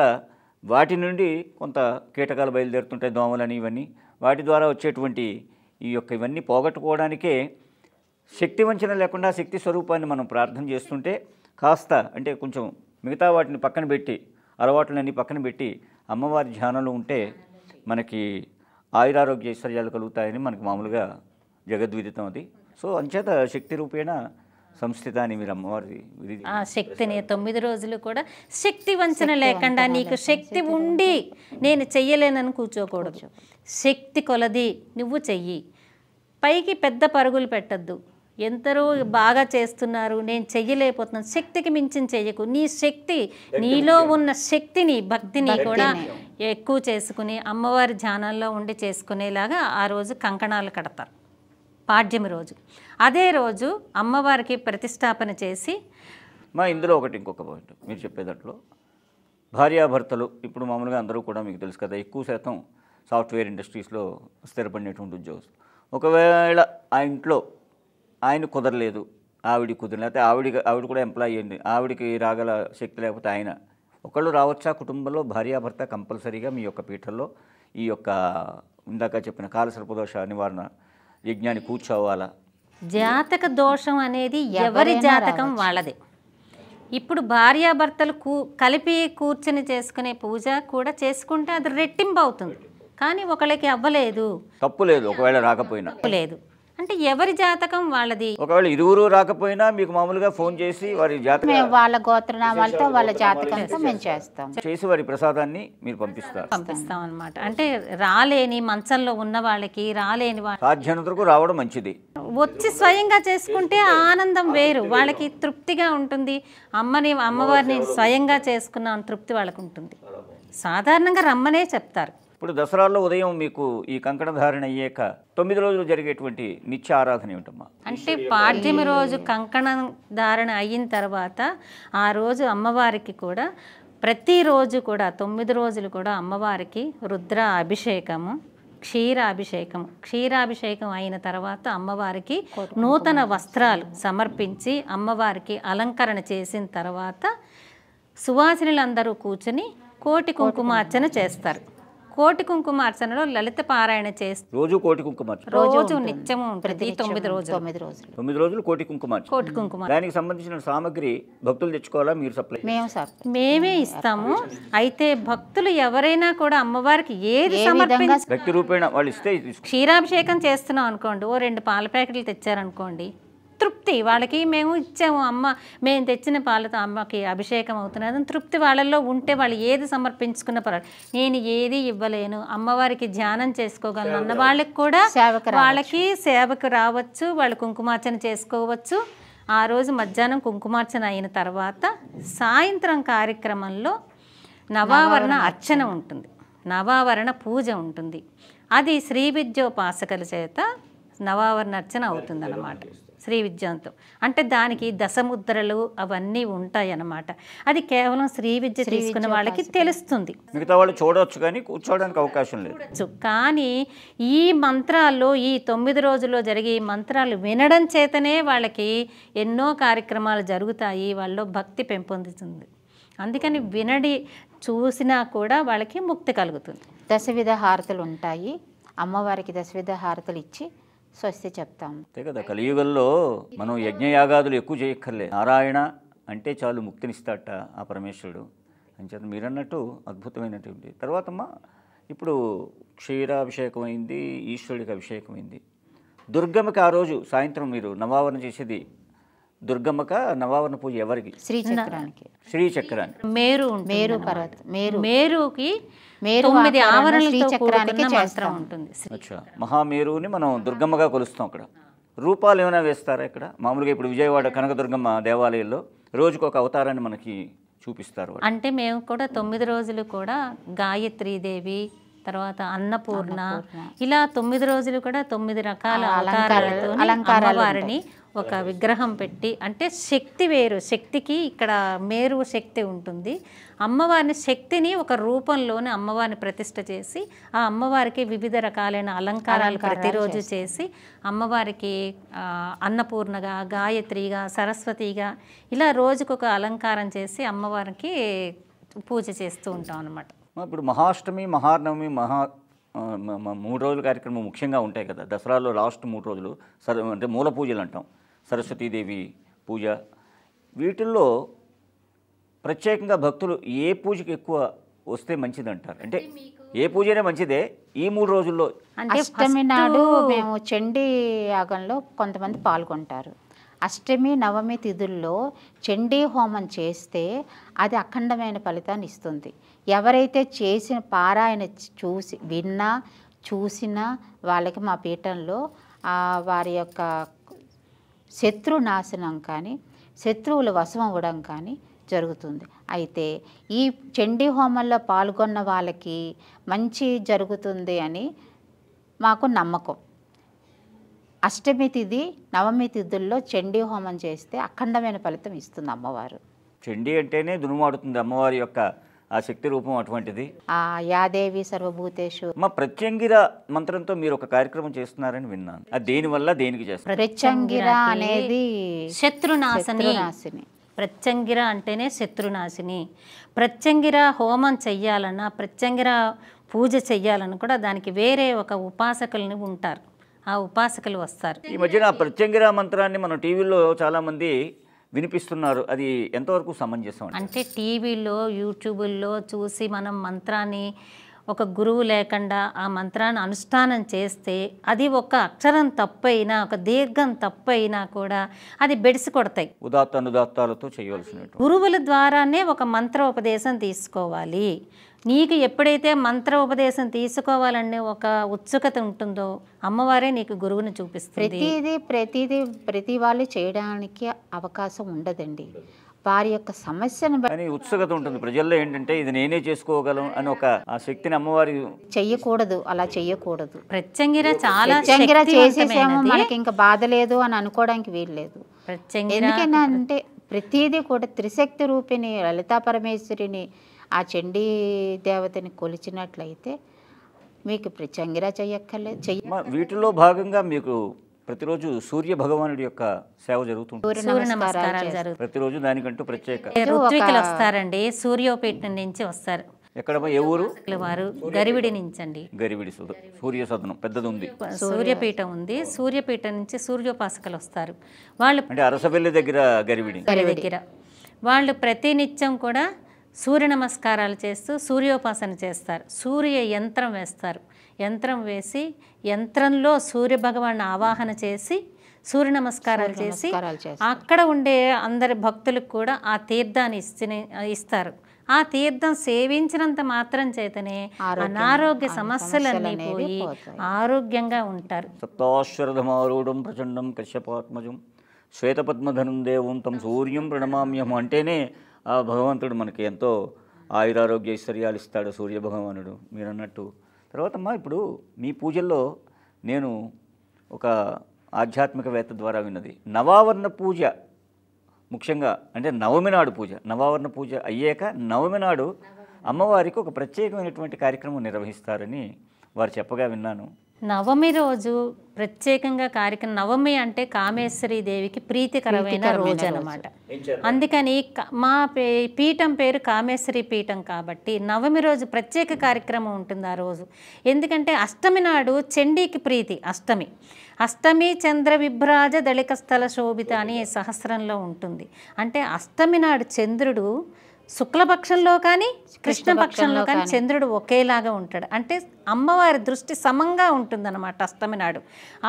వాటి నుండి కొంత కీటకాలు బయలుదేరుతుంటాయి, దోమలని ఇవన్నీ. వాటి ద్వారా వచ్చేటువంటి ఈ యొక్క ఇవన్నీ పోగొట్టుకోవడానికే శక్తి వంచన లేకుండా శక్తి స్వరూపాన్ని మనం ప్రార్థన చేస్తుంటే కాస్త అంటే కొంచెం మిగతా వాటిని పక్కన పెట్టి, అలవాట్లన్నీ పక్కన పెట్టి అమ్మవారి ధ్యానంలో ఉంటే మనకి ఆయురారోగ్య ఐశ్వర్యాలు కలుగుతాయని మనకి మామూలుగా జగద్విదితం అది. సో అంచేత శక్తి రూపేణ సంస్థితాన్ని మీరు అమ్మవారి ఆ శక్తిని 9 రోజులు కూడా శక్తి వంచన లేకుండా, నీకు శక్తి ఉండి నేను చెయ్యలేనని కూర్చోకూడదు. శక్తి కొలది నువ్వు చెయ్యి. పైకి పెద్ద పరుగులు పెట్టద్దు. ఎంతరో బాగా చేస్తున్నారు, నేను చెయ్యలేకపోతున్నాను, శక్తికి మించిన చెయ్యకు. నీ శక్తి, నీలో ఉన్న శక్తిని, భక్తిని కూడా ఎక్కువ చేసుకుని అమ్మవారి ధ్యానంలో ఉండి చేసుకునేలాగా ఆ రోజు కంకణాలు కడతారు పాడ్యమి రోజు. అదే రోజు అమ్మవారికి ప్రతిష్టాపన చేసి ఇందులో ఇంకొక పాయింట్ మీరు చెప్పేదాంట్లో, భార్యాభర్తలు ఇప్పుడు మామూలుగా అందరూ కూడా మీకు తెలుసు కదా, ఎక్కువ శాతం సాఫ్ట్వేర్ ఇండస్ట్రీస్లో స్థిరపడినటువంటి ఉద్యోగస్తులు. ఒకవేళ ఆ ఇంట్లో ఆయన కుదరలేదు, ఆవిడ కుదరలేదు, లేకపోతే ఆవిడ కూడా ఎంప్లాయీ అయింది, ఆవిడికి రాగల శక్తి లేకపోతే ఆయన ఒకళ్ళు రావచ్చా కుటుంబంలో? భార్యాభర్త కంపల్సరీగా మీ యొక్క పీఠంలో ఈ యొక్క ఇందాక చెప్పిన కాలసర్పదోష నివారణ యజ్ఞాన్ని కూర్చోవాలా? జాతక దోషం అనేది ఎవరి జాతకం వాళ్ళదే. ఇప్పుడు భార్యాభర్తలు కలిపి కూర్చొని చేసుకునే పూజ కూడా చేసుకుంటే అది రెట్టింపు అవుతుంది. కానీ ఒకళ్ళకి అవ్వలేదు, తప్పు లేదు. ఒకవేళ రాకపోయినా లేదు అంటే ఎవరి జాతకం వాళ్ళది. ఒకవేళ ఇరువురు రాకపోయినా మీకు మామూలుగా ఫోన్ చేసి వారి జాతకం, వాళ్ళ గోత్రనామాలతో వాళ్ళ జాతకంతో మేము చేస్తాం, చేసి వారి ప్రసాదాన్ని మీరు పంపిస్తాం అన్నమాట. అంటే రాలేని మంచంలో ఉన్న వాళ్ళకి, రాలేని సాధ్యనంతకు రావడం మంచిది. వచ్చి స్వయంగా చేసుకుంటే ఆనందం వేరు, వాళ్ళకి తృప్తిగా ఉంటుంది. అమ్మవారిని స్వయంగా చేసుకున్న తృప్తి వాళ్ళకు ఉంటుంది. సాధారణంగా రమ్మనే చెప్తారు. ఇప్పుడు దసరాలో ఉదయం మీకు ఈ కంకణ ధారణ అయ్యాక 9 రోజులు జరిగేటువంటి నిత్య ఆరాధన ఏమిటమ్మా? అంటే పాడ్యమి రోజు కంకణ ధారణ అయిన తర్వాత ఆ రోజు అమ్మవారికి కూడా ప్రతిరోజు కూడా 9 రోజులు కూడా అమ్మవారికి రుద్ర అభిషేకము, క్షీరాభిషేకం అయిన తర్వాత అమ్మవారికి నూతన వస్త్రాలు సమర్పించి అమ్మవారికి అలంకరణ చేసిన తర్వాత సువాసినులందరూ కూర్చొని కోటి కుంకుమార్చన చేస్తారు. కోటి కుంకుమార్చనలో లలిత పారాయణ చేస్తారు. రోజు కోటి కుంకుమార్చన రోజు నిత్యము ఉంటుంది. 9 రోజులు కోటి కుంకుమార్చన. దానికి సంబంధించిన సామగ్రి భక్తులు తెచ్చుకోవాలా, మీరు సప్లై? మేమే ఇస్తాము. అయితే భక్తులు ఎవరైనా కూడా అమ్మవారికి ఏది సమర్పించి వ్యక్తి రూపేణ వాళ్ళు ఇస్తే, క్షీరాభిషేకం చేస్తున్నాం అనుకోండి, 2 పాల ప్యాకెట్లు తెచ్చారనుకోండి, తృప్తి వాళ్ళకి. మేము ఇచ్చాము, అమ్మ మేము తెచ్చిన పాలతో అమ్మకి అభిషేకం అవుతున్నది తృప్తి వాళ్ళల్లో ఉంటే వాళ్ళు ఏది సమర్పించుకున్న పర్వాలేదు. నేను ఏది ఇవ్వలేను, అమ్మవారికి ధ్యానం చేసుకోగలను అన్న వాళ్ళకి కూడా వాళ్ళకి సేవకు రావచ్చు, వాళ్ళు కుంకుమార్చన చేసుకోవచ్చు. ఆ రోజు మధ్యాహ్నం కుంకుమార్చన అయిన తర్వాత సాయంత్రం కార్యక్రమంలో నవావరణ అర్చన ఉంటుంది, నవావరణ పూజ ఉంటుంది. అది శ్రీ విద్యోపాసకుల చేత నవావరణ అర్చన అవుతుందన్నమాట. శ్రీ విద్యంతో అంటే దానికి దశముద్రలు అవన్నీ ఉంటాయి అన్నమాట. అది కేవలం శ్రీ విద్య తీసుకున్న వాళ్ళకి తెలుస్తుంది, మిగతా వాళ్ళు చూడవచ్చు కానీ కూర్చోవడానికి అవకాశం లేదు. కానీ ఈ మంత్రాల్లో ఈ 9 రోజుల్లో జరిగే ఈ మంత్రాలు వినడం చేతనే వాళ్ళకి ఎన్నో కార్యక్రమాలు జరుగుతాయి, వాళ్ళలో భక్తి పెంపొందుతుంది. అందుకని వినడి చూసినా కూడా వాళ్ళకి ముక్తి కలుగుతుంది. దశవిధ హారతులు ఉంటాయి, అమ్మవారికి దశవిధ హారతులు ఇచ్చి స్వస్తి చెప్తాము. అంతే కదా, కలియుగంలో మనం యజ్ఞయాగాదులు ఎక్కువ చేయక్కర్లే, నారాయణ అంటే చాలు ముక్తినిస్తాట ఆ పరమేశ్వరుడు. అంచేత మీరన్నట్టు అద్భుతమైనటువంటి తర్వాతమ్మా ఇప్పుడు క్షీరాభిషేకం అయింది, ఈశ్వరుడికి అభిషేకం అయింది. దుర్గమ్మకి ఆ రోజు సాయంత్రం మీరు నవావరణ చేసేది దుర్గమ్మక? నవావరణ పూజ ఎవరికి? శ్రీచక్రానికి. శ్రీచక్రానికి. మేరుకి 9 ఆవరణలతో కూడుకున్న మంత్రం ఉంటుంది. అచ్చా, మహామేరుని మనం దుర్గమ్మగా కొలుస్తాం. అక్కడ రూపాలు ఏమైనా వేస్తారా? ఇక్కడ మామూలుగా ఇప్పుడు విజయవాడ కనకదుర్గమ్మ దేవాలయంలో రోజుకొక అవతారాన్ని మనకి చూపిస్తారు. అంటే మేము కూడా 9 రోజులు కూడా గాయత్రీదేవి, తర్వాత అన్నపూర్ణ, ఇలా 9 రోజులు కూడా 9 రకాల అవతారాలతో అమ్మవారిని ఒక విగ్రహం పెట్టి, అంటే శక్తి వేరు, శక్తికి ఇక్కడ మేరు శక్తి ఉంటుంది. అమ్మవారిని శక్తిని ఒక రూపంలోనే అమ్మవారిని ప్రతిష్ఠ చేసి ఆ అమ్మవారికి వివిధ రకాలైన అలంకారాలు ప్రతిరోజు చేసి అమ్మవారికి అన్నపూర్ణగా, గాయత్రిగా, సరస్వతిగా ఇలా రోజుకొక అలంకారం చేసి అమ్మవారికి పూజ చేస్తూ ఉంటాం అన్నమాట. ఇప్పుడు మహాష్టమి, మహానవమి, 3 రోజుల కార్యక్రమం ముఖ్యంగా ఉంటాయి కదా. దసరాలో లాస్ట్ 3 రోజులు అంటే మూల పూజలు అంటాం, సరస్వతీదేవి పూజ. వీటిల్లో ప్రత్యేకంగా భక్తులు ఏ పూజకి ఎక్కువ వస్తే మంచిది అంటారు? అంటే ఏ పూజనే మంచిదే ఈ 3 రోజుల్లో? అష్టమి నాడు మేము చండీ యాగంలో కొంతమంది పాల్గొంటారు. అష్టమి నవమి తిథుల్లో చండీ హోమం చేస్తే అది అఖండమైన ఫలితాన్ని ఇస్తుంది. ఎవరైతే చేసిన పారాయణ చూసినా వాళ్ళకి మా పీఠంలో వారి యొక్క శత్రు నాశనం కానీ, శత్రువులు వశం అవ్వడం కానీ జరుగుతుంది. అయితే ఈ చండీ హోమంలో పాల్గొన్న వాళ్ళకి మంచి జరుగుతుంది అని మాకు నమ్మకం. అష్టమి తిథి, నవమి తిథుల్లో చండీ హోమం చేస్తే అఖండమైన ఫలితం ఇస్తుంది అమ్మవారు. చండీ అంటేనే దునుమాడుతుంది అమ్మవారి యొక్క ఆ శక్తి రూపం అటువంటిది. యాదేవి సర్వభూతేషు. మా ప్రత్యంగిర మంత్రంతో మీరు ఒక కార్యక్రమం చేస్తున్నారని విన్నాను. అది దేనివల్ల, దేనికి చేస్తారు? ప్రత్యంగిర అనేది శత్రునాశిని. ప్రత్యంగిర అంటేనే శత్రునాశిని. ప్రత్యంగిర హోమం చెయ్యాలన్నా, ప్రత్యంగిర పూజ చెయ్యాలన్నా కూడా దానికి వేరే ఒక ఉపాసకులని ఉంటారు. ఆ ఉపాసకులు వస్తారు. ఈ మధ్యన ఆ ప్రత్యంగిర మంత్రాన్ని మనం టీవీలో చాలామంది వినిపిస్తున్నారు. అది ఎంతవరకు సమంజసం? అంటే టీవీలో, యూట్యూబుల్లో చూసి మనం మంత్రాన్ని ఒక గురువు లేకుండా ఆ మంత్రాన్ని అనుష్ఠానం చేస్తే అది ఒక అక్షరం తప్పైనా, ఒక దీర్ఘం తప్పైనా కూడా అది బెడిసి కొడతాయి. ఉదాత్త అనుదాత్తాలతో చేయవలసిన గురువుల ద్వారానే ఒక మంత్ర ఉపదేశం తీసుకోవాలి. నీకు ఎప్పుడైతే మంత్ర ఉపదేశం తీసుకోవాలనే ఒక ఉత్సుకత ఉంటుందో అమ్మవారే నీకు గురువుని చూపిస్తుంది. ప్రతి వాళ్ళు చేయడానికి అవకాశం ఉండదండి. వారి యొక్క సమస్యను బట్టి ఉత్సుకత ఉంటుంది ప్రజల్లో. ఏంటంటే ఇది నేనే చేసుకోగలను అని ఒక ఆ శక్తిని అమ్మవారి చెయ్యకూడదు, అలా చెయ్యకూడదు. ప్రత్యంగిర చాలా చేసేసాము మనకి ఇంకా బాధ లేదు అని అనుకోవడానికి వీలు లేదు. ఎందుకంటే ప్రతిదీ కూడా త్రిశక్తి రూపిణి లలితా పరమేశ్వరిని, ఆ చండీ దేవతని కొలిచినట్లయితే మీకు ప్రత్యంగిర చెయ్యక్కర్లేదు. వీటిలో భాగంగా మీకు ప్రతిరోజు సూర్య భగవానుడి యొక్క సేవ జరుగుతుంది. ప్రతిరోజు దానికంటూ ప్రత్యేక ఋత్వికులు వస్తారండి. సూర్యోపేట నుంచి వస్తారు. ఎక్కడ? ఏ ఊరు వారు? గరివిడి నుంచి అండి. గరివిడి సూర్య సదనం పెద్దది ఉంది, సూర్యపీఠం ఉంది. సూర్యపీఠ నుంచి సూర్యోపాసకులు వస్తారు. వాళ్ళు అంటే అరసవెల్లి దగ్గర గరివిడి దగ్గర వాళ్ళు ప్రతినిత్యం కూడా సూర్య నమస్కారాలు చేస్తూ సూర్యోపాసన చేస్తారు. సూర్య యంత్రం వేస్తారు. యంత్రం వేసి యంత్రంలో సూర్య భగవాన్ని ఆవాహన చేసి సూర్య నమస్కారాలు చేసి అక్కడ ఉండే అందరి భక్తులకు కూడా ఆ తీర్థాన్ని ఇస్తారు. ఆ తీర్థం సేవించినంత మాత్రం చేతనే అనారోగ్య సమస్యలన్నీ పోయి ఆరోగ్యంగా ఉంటారు. సప్తాశ్వరధమారూఢం ప్రచండం కశ్యపాత్మజం శ్వేతపద్మధనం దేవం తం సూర్యం ప్రణమామ్యం అంటేనే ఆ భగవంతుడు మనకి ఎంతో ఆయురారోగ్య ఐశ్వర్యాలు ఇస్తాడు సూర్య భగవానుడు మీరు అన్నట్టు. తర్వాత ఇప్పుడు మీ పూజల్లో నేను ఒక ఆధ్యాత్మికవేత్త ద్వారా విన్నది, నవావరణ పూజ ముఖ్యంగా అంటే నవమి నాడు పూజ. నవావరణ పూజ అయ్యాక నవమి నాడు అమ్మవారికి ఒక ప్రత్యేకమైనటువంటి కార్యక్రమం నిర్వహిస్తారని వారు చెప్పగా విన్నాను. నవమి రోజు ప్రత్యేకంగా కార్యక్రమం. నవమి అంటే కామేశ్వరి దేవికి ప్రీతికరమైన రోజు అన్నమాట. అందుకని మా పీఠం పేరు కామేశ్వరి పీఠం కాబట్టి నవమి రోజు ప్రత్యేక కార్యక్రమం ఉంటుంది ఆ రోజు. ఎందుకంటే అష్టమి నాడు చండీకి ప్రీతి. అష్టమి చంద్ర విభ్రాజ దళిక స్థల శోభిత అని సహస్రంలో ఉంటుంది. అంటే అష్టమి నాడు చంద్రుడు శుక్లపక్షంలో కానీ కృష్ణపక్షంలో కానీ చంద్రుడు ఒకేలాగా ఉంటాడు. అంటే అమ్మవారి దృష్టి సమంగా ఉంటుందన్నమాట అష్టమి నాడు.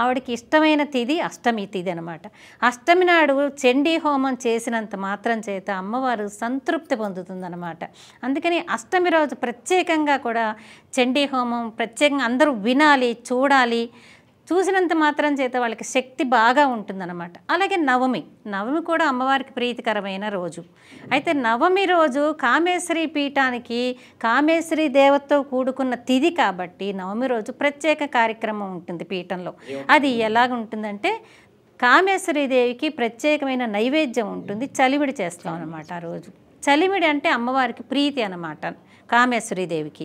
ఆవిడకి ఇష్టమైన తిథి అష్టమి తిథి అనమాట. అష్టమి నాడు చండీ హోమం చేసినంత మాత్రం చేత అమ్మవారు సంతృప్తి పొందుతుందన్నమాట. అందుకని అష్టమి రోజు ప్రత్యేకంగా కూడా చండీ హోమం ప్రత్యేకంగా అందరూ వినాలి, చూడాలి. చూసినంత మాత్రం చేత వాళ్ళకి శక్తి బాగా ఉంటుందన్నమాట. అలాగే నవమి కూడా అమ్మవారికి ప్రీతికరమైన రోజు. అయితే నవమి రోజు కామేశ్వరి పీఠానికి కామేశ్వరి దేవతతో కూడుకున్న తిథి కాబట్టి నవమి రోజు ప్రత్యేక కార్యక్రమం ఉంటుంది పీఠంలో. అది ఎలాగుంటుందంటే కామేశ్వరీదేవికి ప్రత్యేకమైన నైవేద్యం ఉంటుంది, చలివిడి చేస్తాం అన్నమాట ఆ రోజు. చలివిడి అంటే అమ్మవారికి ప్రీతి అన్నమాట కామేశ్వరీదేవికి.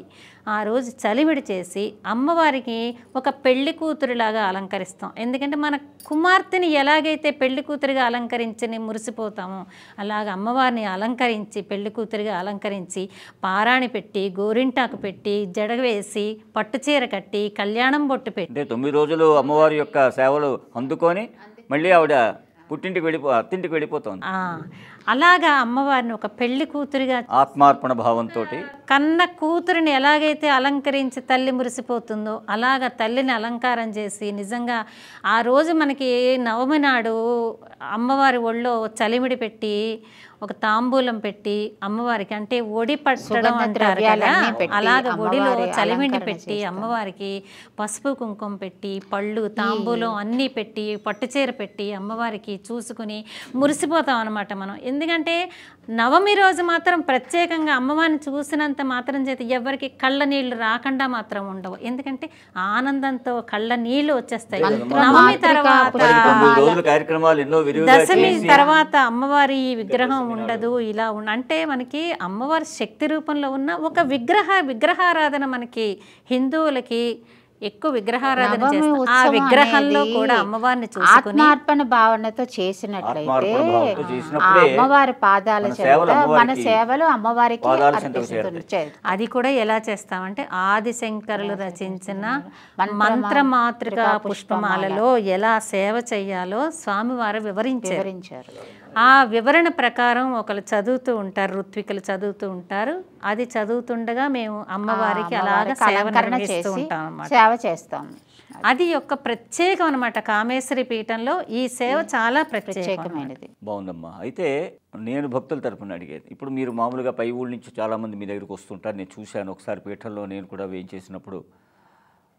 ఆ రోజు చలివిడి చేసి అమ్మవారికి ఒక పెళ్లి కూతురులాగా అలంకరిస్తాం. ఎందుకంటే మన కుమార్తెని ఎలాగైతే పెళ్లి కూతురిగా అలంకరించి మురిసిపోతామో అలాగ అమ్మవారిని అలంకరించి పెళ్లి కూతురిగా అలంకరించి పారాణి పెట్టి గోరింటాకు పెట్టి జడ వేసి పట్టుచీర కట్టి కళ్యాణం బొట్టు పెట్టి అంటే 9 రోజులు అమ్మవారి యొక్క సేవలు అందుకొని మళ్ళీ ఆవిడ అత్తింటికి వెళ్ళిపోతుంది. అలాగా అమ్మవారిని ఒక పెళ్లి కూతురిగా ఆత్మార్పణ భావంతో కన్న కూతురిని ఎలాగైతే అలంకరించి తల్లి మురిసిపోతుందో అలాగా తల్లిని అలంకారం చేసి నిజంగా ఆ రోజు మనకి నవమి నాడు అమ్మవారి ఒళ్ళో చలిమిడి పెట్టి ఒక తాంబూలం పెట్టి అమ్మవారికి అంటే ఒడి పట్టడం అంటారు కదా, అలాగ ఒడిలో చలిమిడి పెట్టి అమ్మవారికి పసుపు కుంకుమ పెట్టి పళ్ళు తాంబూలం అన్నీ పెట్టి పట్టుచీర పెట్టి అమ్మవారికి చూసుకుని మురిసిపోతాం అనమాట మనం. ఎందుకంటే నవమి రోజు మాత్రం ప్రత్యేకంగా అమ్మవారిని చూసినంత మాత్రం చేత ఎవరికి కళ్ళ నీళ్లు రాకుండా మాత్రం ఉండవు. ఎందుకంటే ఆనందంతో కళ్ళ నీళ్లు వచ్చేస్తాయి. నవమి తర్వాత దశమి తర్వాత అమ్మవారి విగ్రహం ఉండదు. ఇలా అంటే మనకి అమ్మవారి శక్తి రూపంలో ఉన్న ఒక విగ్రహారాధన మనకి హిందువులకి ఎక్కువ విగ్రహారాధన చేస్తారు. ఆ విగ్రహంలో కూడా అమ్మవారిని చూసుకుని ఆత్మార్పణ భావనతో చేసినట్లయితే అమ్మవారి పాదాల మన సేవలు అమ్మవారికి అది కూడా ఎలా చేస్తామంటే ఆదిశంకరులు రచించిన మంత్రమాతృక పుష్పమాలలో ఎలా సేవ చేయాలో స్వామివారు వివరించారు. ఆ వివరణ ప్రకారం ఒకరు చదువుతూ ఉంటారు, ఋత్వికులు చదువుతూ ఉంటారు. అది చదువుతుండగా మేము అమ్మవారికి అలాగా సేవ చేస్తాం. అది యొక్క ప్రత్యేకం అనమాట. కామేశ్వరి పీఠంలో ఈ సేవ చాలా ప్రత్యేకమైనది. బాగుందమ్మా. అయితే నేను భక్తుల తరపున అడిగేది, ఇప్పుడు మీరు మామూలుగా పై ఊళ్ళ నుంచి చాలామంది మీ దగ్గరికి వస్తుంటారు, నేను చూశాను ఒకసారి పీఠంలో నేను కూడా వేయించేసినప్పుడు.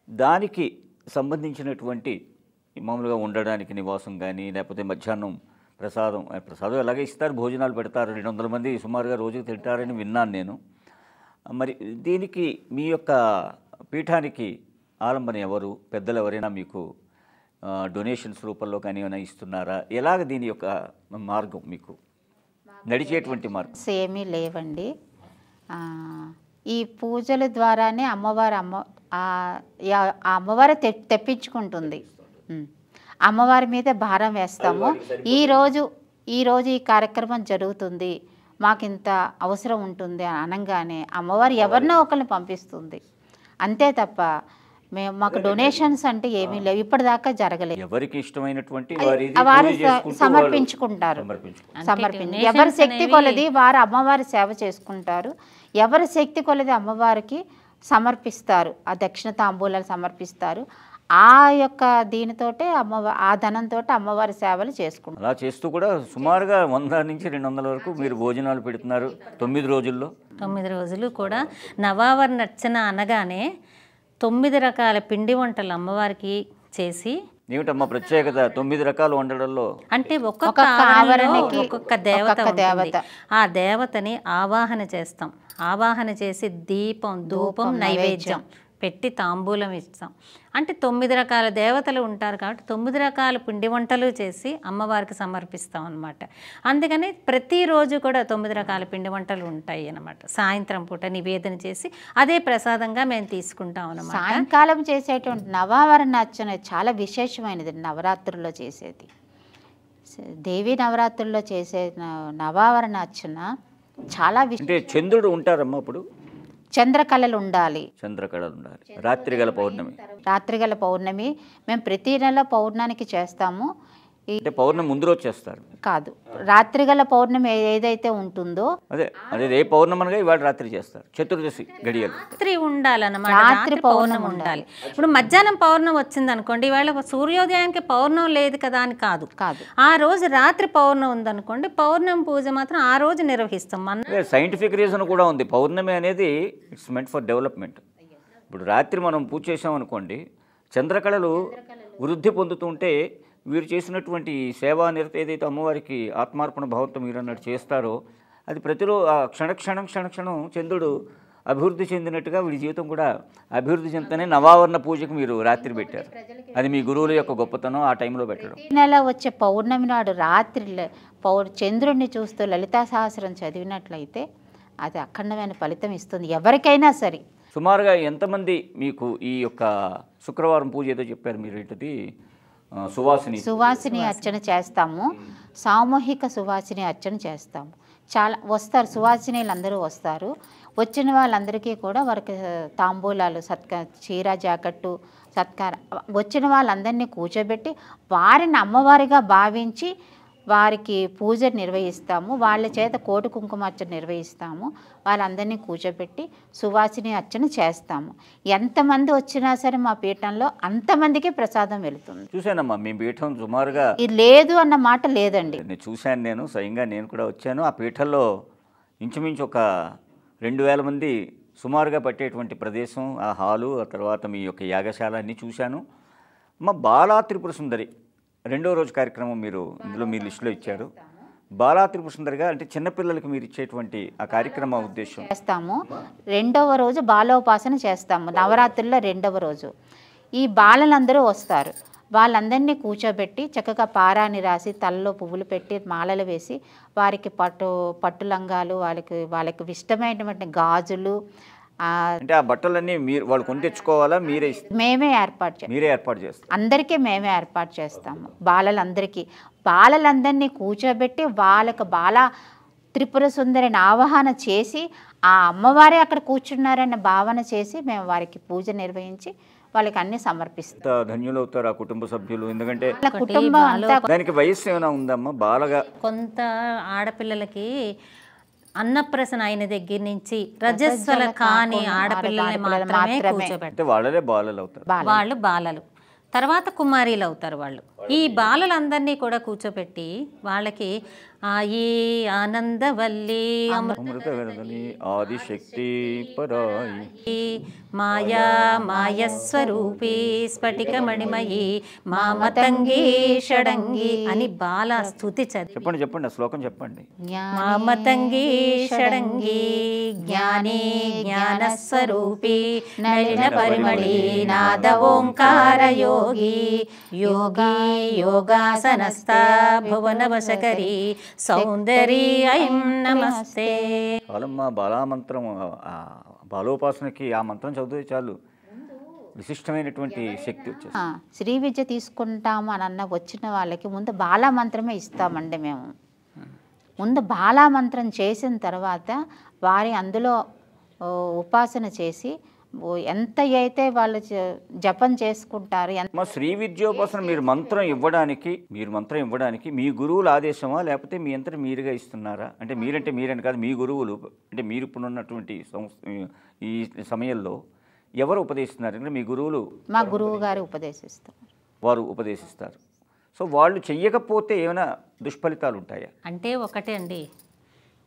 దానికి సంబంధించినటువంటి మామూలుగా ఉండడానికి నివాసం కానీ లేకపోతే మధ్యాహ్నం ప్రసాదం ఎలాగే ఇస్తారు, భోజనాలు పెడతారు, 200 మంది సుమారుగా రోజుకు తింటారని విన్నాను నేను. మరి దీనికి మీ యొక్క పీఠానికి ఆలంబన ఎవరు, పెద్దలు ఎవరైనా మీకు డొనేషన్స్ రూపంలో కానీ ఏమైనా ఇస్తున్నారా? ఎలాగ దీని యొక్క మార్గం మీకు నడిచేటువంటి మార్గం? ఏమీ లేవండి. ఈ పూజల ద్వారానే అమ్మవారు తెప్పించుకుంటుంది. అమ్మవారి మీద భారం వేస్తాము. ఈరోజు ఈ కార్యక్రమం జరుగుతుంది, మాకు ఇంత అవసరం ఉంటుంది అనగానే అమ్మవారు ఎవరినో ఒకరిని పంపిస్తుంది. అంతే తప్ప మాకు డొనేషన్స్ అంటే ఏమీ లేవు, ఇప్పటిదాకా జరగలేదు. ఎవరికి ఇష్టమైనటువంటి వారు సమర్పించుకుంటారు. ఎవరి శక్తి కొలది వారు అమ్మవారి సేవ చేసుకుంటారు. ఎవరి శక్తి కొలది అమ్మవారికి సమర్పిస్తారు, ఆ దక్షిణ తాంబూలాలు సమర్పిస్తారు. ఆ యొక్క దీనితోటే ఆ ధనంతో అమ్మవారి సేవలు చేసుకుంటారు. అలా చేస్తూ కూడా సుమారుగా 100 నుంచి 200 వరకు మీరు భోజనాలు పెడుతున్నారు 9 రోజుల్లో. 9 రోజులు కూడా నవావరణ అర్చన అనగానే 9 రకాల పిండి వంటలు అమ్మవారికి చేసి. ఏమిటమ్మా ప్రత్యేకత 9 రకాలు వండడంలో? అంటే ఒక్కొక్క ఆవరణకి ఒక్కొక్క దేవత, ఆ దేవతని ఆవాహన చేస్తాం. ఆవాహన చేసి దీపం ధూపం నైవేద్యం పెట్టి తాంబూలం ఇస్తాం. అంటే 9 రకాల దేవతలు ఉంటారు కాబట్టి 9 రకాల పిండి వంటలు చేసి అమ్మవారికి సమర్పిస్తాం అన్నమాట. అందుకని ప్రతిరోజు కూడా 9 రకాల పిండి వంటలు ఉంటాయి అన్నమాట. సాయంత్రం పూట నివేదన చేసి అదే ప్రసాదంగా మేము తీసుకుంటాం అన్నమాట. సాయంకాలం చేసేటువంటి నవావరణ అర్చన చాలా విశేషమైనది. నవరాత్రుల్లో చేసేది, దేవీ నవరాత్రుల్లో చేసే నవావరణ అర్చన చాలా అంటే చంద్రుడు ఉంటారమ్మా అప్పుడు? చంద్రకళలు ఉండాలి. రాత్రిగల పౌర్ణమి మేము ప్రతి నెల పౌర్ణానికి చేస్తాము. అంటే పౌర్ణమి ముందు రోజు చేస్తారు కాదు, రాత్రిగల పౌర్ణమి ఏదైతే ఉంటుందో అదే రే పౌర్ణమిగా ఇవాళ రాత్రి చేస్తారు. చతుర్దశి గడియలు రాత్రి ఉండాలన్నమాట. రాత్రి పౌర్ణమి ఉండాలి. ఇప్పుడు మధ్యాహ్నం పౌర్ణమి వచ్చింది అనుకోండి, ఇవాళ సూర్యోదయానికి పౌర్ణమి లేదు కదా అని కాదు. ఆ రోజు రాత్రి పౌర్ణమి ఉందనుకోండి, పౌర్ణమి పూజ మాత్రం ఆ రోజు నిర్వహిస్తాం. సైంటిఫిక్ రీజన్ కూడా ఉంది. పౌర్ణమి అనేది ఇట్స్ మెంట్ ఫర్ డెవలప్మెంట్. ఇప్పుడు రాత్రి మనం పూజ చేసామనుకోండి, చంద్రకళలు వృద్ధి పొందుతుంటే వీరు చేసినటువంటి సేవా నిరత ఏదైతే అమ్మవారికి ఆత్మార్పణ భావంతో మీరు అన్నట్టు చేస్తారో అది ప్రతిరోజు క్షణక్షణం చంద్రుడు అభివృద్ధి చెందినట్టుగా వీడి జీవితం కూడా అభివృద్ధి చెందుతూనే నవావరణ పూజకు మీరు రాత్రి పెట్టారు. అది మీ గురువుల యొక్క గొప్పతనం ఆ టైంలో పెట్టడం. ప్రతి నెల వచ్చే పౌర్ణమి నాడు రాత్రి చంద్రుడిని చూస్తూ లలితా సహస్రం చదివినట్లయితే అది అఖండమైన ఫలితం ఇస్తుంది ఎవరికైనా సరే. సుమారుగా ఎంతమంది మీకు ఈ యొక్క శుక్రవారం పూజ ఏదో చెప్పారు మీరు, ఏంటది సువాసిని అర్చన చేస్తాము, సామూహిక సువాసిని అర్చన చేస్తాము. చాలా వస్తారు, సువాసినీలు అందరూ వస్తారు. వచ్చిన వాళ్ళందరికీ కూడా వారికి తాంబూలాలు, చీర జాకెట్టు సత్కారం, వచ్చిన వాళ్ళందరినీ కూర్చోబెట్టి వారిని అమ్మవారిగా భావించి వారికి పూజ నిర్వహిస్తాము. వాళ్ళ చేత కోటి కుంకుమార్చన నిర్వహిస్తాము. వాళ్ళందరినీ కూర్చోబెట్టి సువాసిని అర్చన చేస్తాము. ఎంతమంది వచ్చినా సరే మా పీఠంలో అంతమందికి ప్రసాదం వెళుతుంది. చూశానమ్మా మీ పీఠం సుమారుగా ఇది లేదు అన్న మాట లేదండి. నేను చూశాను, నేను స్వయంగా నేను కూడా వచ్చాను. ఆ పీఠంలో ఇంచుమించు ఒక 2000 మంది సుమారుగా పట్టేటువంటి ప్రదేశం, ఆ హాలు, ఆ తర్వాత మీ యొక్క యాగశాల అన్నీ చూశాను. మా బాలా త్రిపుర సుందరి రెండో రోజు కార్యక్రమం మీరు ఇందులో మీ లిస్టులో ఇచ్చారు. బాలా త్రిపుర సుందరిగా అంటే చిన్నపిల్లలకి మీరు ఇచ్చేటువంటి ఆ కార్యక్రమ ఉద్దేశం చేస్తాము. రెండవ రోజు బాలోపాసన చేస్తాము. నవరాత్రుల్లో రెండవ రోజు ఈ బాలలందరూ వస్తారు. వాళ్ళందరినీ కూర్చోబెట్టి చక్కగా పారాని రాసి తలలో పువ్వులు పెట్టి మాలలు వేసి వారికి పట్టు లంగాలు, వాళ్ళకి ఇష్టమైనటువంటి గాజులు, అంటే ఆ బట్టలన్నీ మీరు వాళ్ళు కొని తెచ్చుకోవాలా, మేమే ఏర్పాటు చేస్తాం. అందరికీ మేమే ఏర్పాటు చేస్తాము. బాలలందరినీ కూర్చోబెట్టి వాళ్ళకు బాల త్రిపుర సుందరిని ఆవాహన చేసి ఆ అమ్మవారే అక్కడ కూర్చున్నారన్న భావన చేసి మేము వారికి పూజ నిర్వహించి వాళ్ళకి అన్ని సమర్పిస్తాం. ధన్యులు అవుతారు ఆ కుటుంబ సభ్యులు. ఎందుకంటే కుటుంబం అంతా దానికి వయస్సు ఏమైనా ఉందమ్మా? బాలగా కొంత ఆడపిల్లలకి అన్నప్రసన అయిన దగ్గర నుంచి రజస్వల కాని ఆడపిల్లల్ని మాత్రమే కూర్చోబెట్టారు. వాళ్ళే బాలలు అవుతారు. వాళ్ళు బాలలు, తర్వాత కుమారీలు అవుతారు. వాళ్ళు ఈ బాలలందరినీ కూడా కూర్చోబెట్టి వాళ్ళకి ఈ ఆనందవల్లి అమృతవల్లి ఆదిశక్తి పరాయి మాయా మాయస్వరూపీ స్ఫటిక మణిమయి మామతంగి షడంగి అని బాల స్తుతి చదివి చెప్పండి శ్లోకం చెప్పండి. మామతంగి షడంగి జ్ఞాని జ్ఞానస్వరూపీ నళిన పరిమళి నాద ఓంకార యోగి యోగి యోగాసనస్థ భువనవశకరి సౌందర్య ఐం నమస్తే. బాలమ్మ బాలామంత్రం, బాలోపాసనకి ఆ మంత్రం చదివితే చాలు విశిష్టమైనటువంటి శక్తి వచ్చేసి. శ్రీ విద్య తీసుకుంటాము అని వచ్చిన వాళ్ళకి ముందు బాలా మంత్రమే ఇస్తామండి మేము. ముందు బాలా మంత్రం చేసిన తర్వాత వారి అందులో ఉపాసన చేసి ఎంత అయితే వాళ్ళు జపం చేసుకుంటారు. శ్రీ విద్యోపాసన మీరు మంత్రం ఇవ్వడానికి మీ గురువుల ఆదేశమా, లేకపోతే మీ అంతటి మీరుగా ఇస్తున్నారా? అంటే మీరని కాదు, మీ గురువులు అంటే మీరు ఇప్పుడున్నటువంటి ఈ సమయంలో ఎవరు ఉపదేశిస్తున్నారు? అంటే మీ గురువులు, మా గురువు గారు వారు ఉపదేశిస్తారు. సో వాళ్ళు చెయ్యకపోతే ఏమైనా దుష్ఫలితాలు ఉంటాయా? అంటే ఒకటే అండి,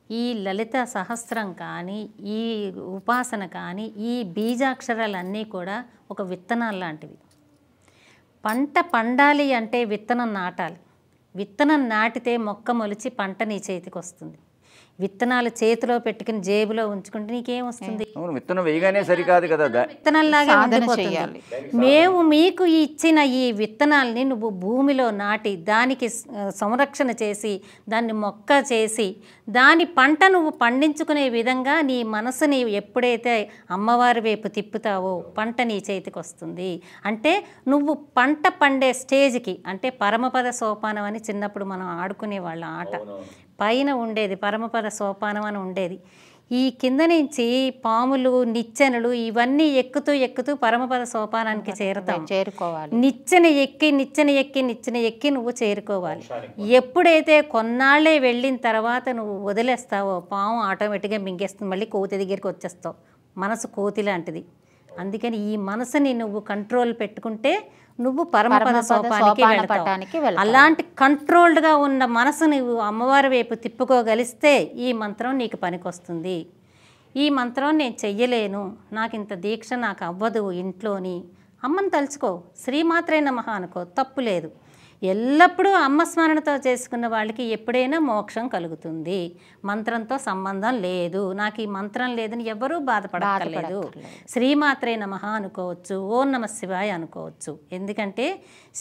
ఈ లలిత సహస్రం కానీ, ఈ ఉపాసన కానీ, ఈ బీజాక్షరాలన్నీ కూడా ఒక విత్తనాలు లాంటివి. పంట పండాలి అంటే విత్తనం నాటాలి. విత్తనం నాటితే మొక్క మొలిచి పంట నీ చేతికి వస్తుంది. విత్తనాలు చేతిలో పెట్టుకుని జేబులో ఉంచుకుంటే నీకేం వస్తుంది? విత్తనం వేయగానే సరికాదు కదా, విత్తనంలాగే ఉండిపోతుంది. మేము మీకు ఇచ్చిన ఈ విత్తనాలని నువ్వు భూమిలో నాటి దానికి సంరక్షణ చేసి దాన్ని మొక్క చేసి దాని పంట నువ్వు పండించుకునే విధంగా నీ మనసుని ఎప్పుడైతే అమ్మవారి వైపు తిప్పుతావో పంట నీ చేతికి వస్తుంది. అంటే నువ్వు పంట పండే స్టేజ్కి, అంటే పరమపద సోపానం అని చిన్నప్పుడు మనం ఆడుకునే వాళ్ళ ఆట, పైన ఉండేది పరమపద సోపానం అని ఉండేది. ఈ కింద నుంచి పాములు, నిచ్చెనలు ఇవన్నీ ఎక్కుతూ పరమపద సోపానానికి చేరుకోవాలి. నిచ్చెన ఎక్కి నువ్వు చేరుకోవాలి. ఎప్పుడైతే కొన్నాళ్ళే వెళ్ళిన తర్వాత నువ్వు వదిలేస్తావో పాము ఆటోమేటిక్గా మింగేస్తుంది, మళ్ళీ కోతి దగ్గరికి వచ్చేస్తావు. మనసు కోతి లాంటిది. అందుకని ఈ మనసుని నువ్వు కంట్రోల్ పెట్టుకుంటే నువ్వు పరమపద సోపానికి వెళ్తావు. అలాంటి కంట్రోల్డ్గా ఉన్న మనసు నువ్వు అమ్మవారి వైపు తిప్పుకోగలిస్తే ఈ మంత్రం నీకు పనికొస్తుంది. ఈ మంత్రం నేను చెయ్యలేను, నాకు ఇంత దీక్ష నాకు అవ్వదు ఇంట్లోని, అమ్మని తలుచుకో, శ్రీమాత్రే నమః అనుకో, తప్పు లేదు. ఎల్లప్పుడూ అమ్మ స్మరణతో చేసుకున్న వాళ్ళకి ఎప్పుడైనా మోక్షం కలుగుతుంది. మంత్రంతో సంబంధం లేదు, నాకు ఈ మంత్రం లేదని ఎవరూ బాధపడక్కర్లేదు. శ్రీమాత్రే నమః అనుకోవచ్చు, ఓం నమః శివాయ అనుకోవచ్చు. ఎందుకంటే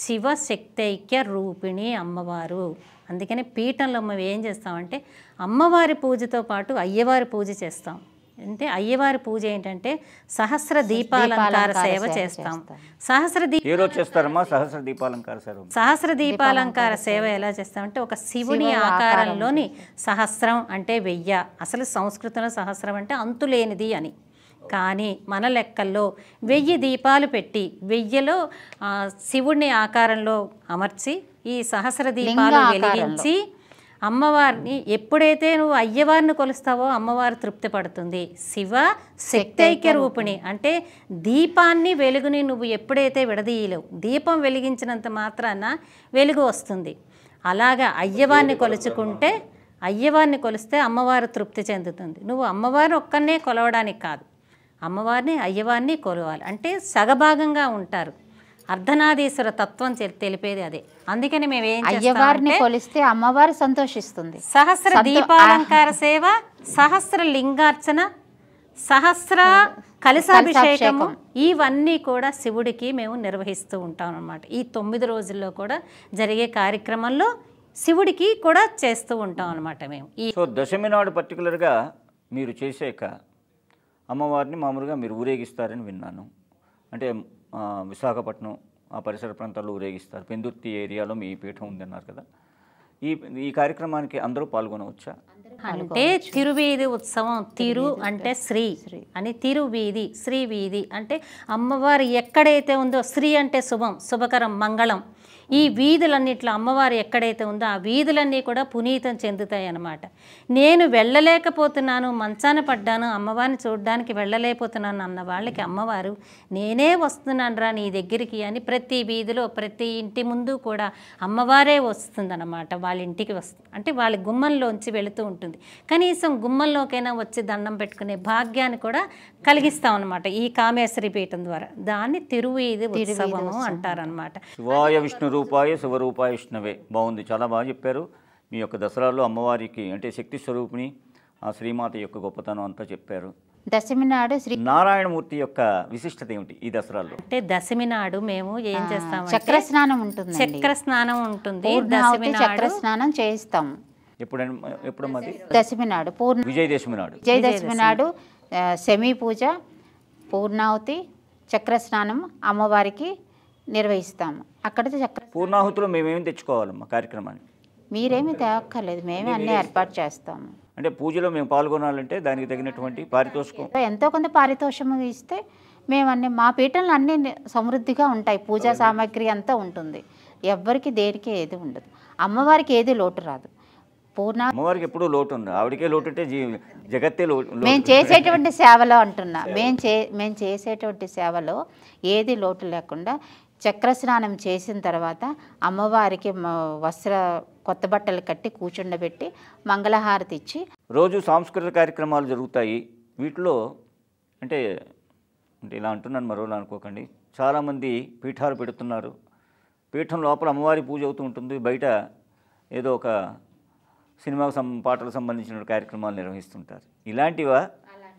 శివశక్తైక్య రూపిణి అమ్మవారు. అందుకని పీఠంలో మేము ఏం చేస్తామంటే అమ్మవారి పూజతో పాటు అయ్యవారి పూజ చేస్తాం. అంటే అయ్యవారి పూజ ఏంటంటే సహస్ర దీపాలంకార సేవ చేస్తాం. ఏ రోజు చేస్తారమ్మా సహస్ర దీపాలంకార సేవ? సహస్ర దీపాలంకార సేవ ఎలా చేస్తామంటే ఒక శివుని ఆకారంలోని సహస్రం అంటే 1000. అసలు సంస్కృతంలో సహస్రం అంటే అంతులేనిది అని. కానీ మన లెక్కల్లో 1000 దీపాలు పెట్టి 1000లో శివుడిని ఆకారంలో అమర్చి ఈ సహస్ర దీపాలు వెలిగించి అమ్మవారిని ఎప్పుడైతే నువ్వు అయ్యవారిని కొలుస్తావో అమ్మవారు తృప్తి పడుతుంది. శివ శక్తైక్య రూపిణి అంటే దీపాన్ని వెలుగుని నువ్వు ఎప్పుడైతే విడదీయలేవు, దీపం వెలిగించినంత మాత్రాన వెలుగు వస్తుంది. అలాగా అయ్యవారిని కొలుచుకుంటే అయ్యవారిని కొలిస్తే అమ్మవారు తృప్తి చెందుతుంది. నువ్వు అమ్మవారిని ఒక్కనే కొలవడానికి కాదు, అమ్మవారిని అయ్యవారిని కొలవాలి. అంటే సగభాగంగా ఉంటారు. అర్ధనాదీశ్వర తత్వం తెలిపేది అదే. అందుకని మేము ఏం అయ్యవారిని కొలిస్తే అమ్మవారు సంతోషిస్తుంది. సహస్ర దీపాలంకార సేవ, సహస్ర లింగార్చన, సహస్ర కలశాభిషేకము ఇవన్నీ కూడా శివుడికి మేము నిర్వహిస్తూ ఉంటాం అన్నమాట. ఈ 9 రోజుల్లో కూడా జరిగే కార్యక్రమంలో శివుడికి కూడా చేస్తూ ఉంటాం అన్నమాట మేము. సో దశమి నాడు పర్టికులర్గా మీరు చేసాక అమ్మవారిని మామూలుగా మీరు ఊరేగిస్తారని విన్నాను. అంటే విశాఖపట్నం ఆ పరిసర ప్రాంతాల్లో ఊరేగిస్తారు. పెందుర్తి ఏరియాలో మీ పీఠం ఉందన్నారు కదా. ఈ కార్యక్రమానికి అందరూ పాల్గొనవచ్చా? అంటే తిరువీధి ఉత్సవం. తిరు అంటే శ్రీ అని, తిరువీధి శ్రీ వీధి అంటే అమ్మవారు ఎక్కడైతే ఉందో, శ్రీ అంటే శుభం, శుభకరం, మంగళం. ఈ వీధులన్నిట్లో అమ్మవారు ఎక్కడైతే ఉందో ఆ వీధులన్నీ కూడా పునీతం చెందుతాయి అన్నమాట. నేను వెళ్ళలేకపోతున్నాను, మంచాన పడ్డాను, అమ్మవారిని చూడడానికి వెళ్ళలేకపోతున్నాను అన్న వాళ్ళకి అమ్మవారు నేనే వస్తున్నాను రా నీ దగ్గరికి అని ప్రతి వీధిలో ప్రతి ఇంటి ముందు కూడా అమ్మవారే వస్తుందన్నమాట. వాళ్ళ ఇంటికి వస్తుంది అంటే వాళ్ళ గుమ్మంలోంచి వెళుతూ ఉంటుంది. కనీసం గుమ్మంలోకైనా వచ్చి దండం పెట్టుకునే భాగ్యాన్ని కూడా కలిగిస్తాం అన్నమాట ఈ కామేశ్వరి పీఠం ద్వారా. దాన్ని తిరువీధి ఉత్సవము అంటారనమాట. శివాయ విష్ణు రూపాయ శివరూపాయ విష్ణవే. బాగుంది, చాలా బాగా చెప్పారు. మీ యొక్క దసరాలో అమ్మవారికి అంటే శక్తి స్వరూపిణి ఆ శ్రీమాత యొక్క గొప్పతనం అంతా చెప్పారు. దశమి నాడు శ్రీ నారాయణమూర్తి యొక్క విశిష్టత ఏమిటి ఈ దసరాలో? అంటే దశమి నాడు మేము ఏం చేస్తామంటే చక్ర స్నానం ఉంటుంది. చక్ర స్నానం ఉంటుంది. దశమి చక్ర స్నానం చేయిస్తాము. ఎప్పుడు మాది దశమి నాడు విజయదశమి నాడు. విజయదశమి నాడు శమీ పూజ, పూర్ణావతి, చక్ర స్నానం అమ్మవారికి నిర్వహిస్తాము. అక్కడ చక్ర పూర్ణాహుతిలో మేమేమి తెచ్చుకోవాలమ్మా కార్యక్రమాన్ని? మీరేమీ తేక్కర్లేదు, మేమే అన్నీ ఏర్పాటు చేస్తాము. అంటే పూజలో మేము పాల్గొనాలంటే దానికి తగినటువంటి పారితోషికం ఎంతో కొంత పారితోషము ఇస్తే మేము అన్నీ మా పీఠంలో అన్నీ సమృద్ధిగా ఉంటాయి. పూజా సామాగ్రి అంతా ఉంటుంది. ఎవ్వరికి దేనికి ఏది ఉండదు. అమ్మవారికి ఏది లోటు రాదు. అమ్మవారికి ఎప్పుడూ లోటు ఉంది. ఆవిడకే లోటు అంటే జగత్తే లోటు. మేము చేసేటువంటి సేవలో అంటున్నా, మేము చేసేటువంటి సేవలో ఏది లోటు లేకుండా చక్రస్నానం చేసిన తర్వాత అమ్మవారికి కొత్త బట్టలు కట్టి కూర్చుండబెట్టి మంగళహారతి ఇచ్చి రోజు సాంస్కృతిక కార్యక్రమాలు జరుగుతాయి. వీటిలో అంటే ఇలా అంటున్నాను మరోలా అనుకోకండి, చాలామంది పీఠాలు పెడుతున్నారు. పీఠం లోపల అమ్మవారి పూజ అవుతూ ఉంటుంది, బయట ఏదో ఒక సినిమాకు పాటలకు సంబంధించిన కార్యక్రమాలు నిర్వహిస్తుంటారు. ఇలాంటివా?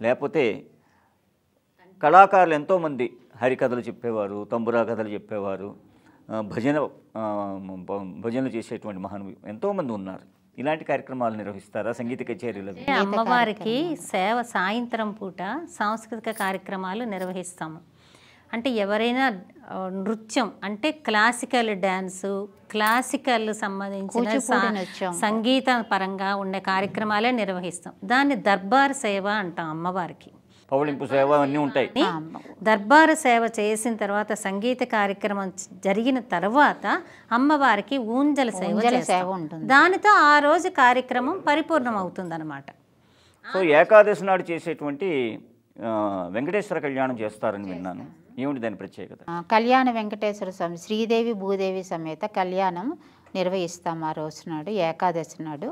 లేకపోతే కళాకారులు ఎంతోమంది హరికథలు చెప్పేవారు, తంబురా కథలు చెప్పేవారు, భజనలు చేసేటువంటి మహానుభావులు ఎంతోమంది ఉన్నారు. ఇలాంటి కార్యక్రమాలు నిర్వహిస్తారా? సంగీత కచేరీలు? అమ్మవారికి సేవ సాయంత్రం పూట సాంస్కృతిక కార్యక్రమాలు నిర్వహిస్తాము. అంటే ఎవరైనా నృత్యం అంటే క్లాసికల్ డ్యాన్సు, క్లాసికల్ సంబంధించిన సంగీత పరంగా ఉండే కార్యక్రమాలే నిర్వహిస్తాం. దాన్ని దర్బార్ సేవ అంటాం. అమ్మవారికి పౌళింపు సేవ అన్నీ ఉంటాయి. దర్బారు సేవ చేసిన తర్వాత సంగీత కార్యక్రమం జరిగిన తర్వాత అమ్మవారికి ఊంజల సేవ ఉంటుంది. దానితో ఆ రోజు కార్యక్రమం పరిపూర్ణం అవుతుంది అన్నమాట. సో ఏకాదశి నాడు చేసేటువంటి వెంకటేశ్వర కళ్యాణం చేస్తారని విన్నాను. ఏమిటి దాని ప్రత్యేకత? కళ్యాణ వెంకటేశ్వర స్వామి శ్రీదేవి భూదేవి సమేత కళ్యాణం నిర్వహిస్తాం ఆ రోజు నాడు, ఏకాదశి నాడు.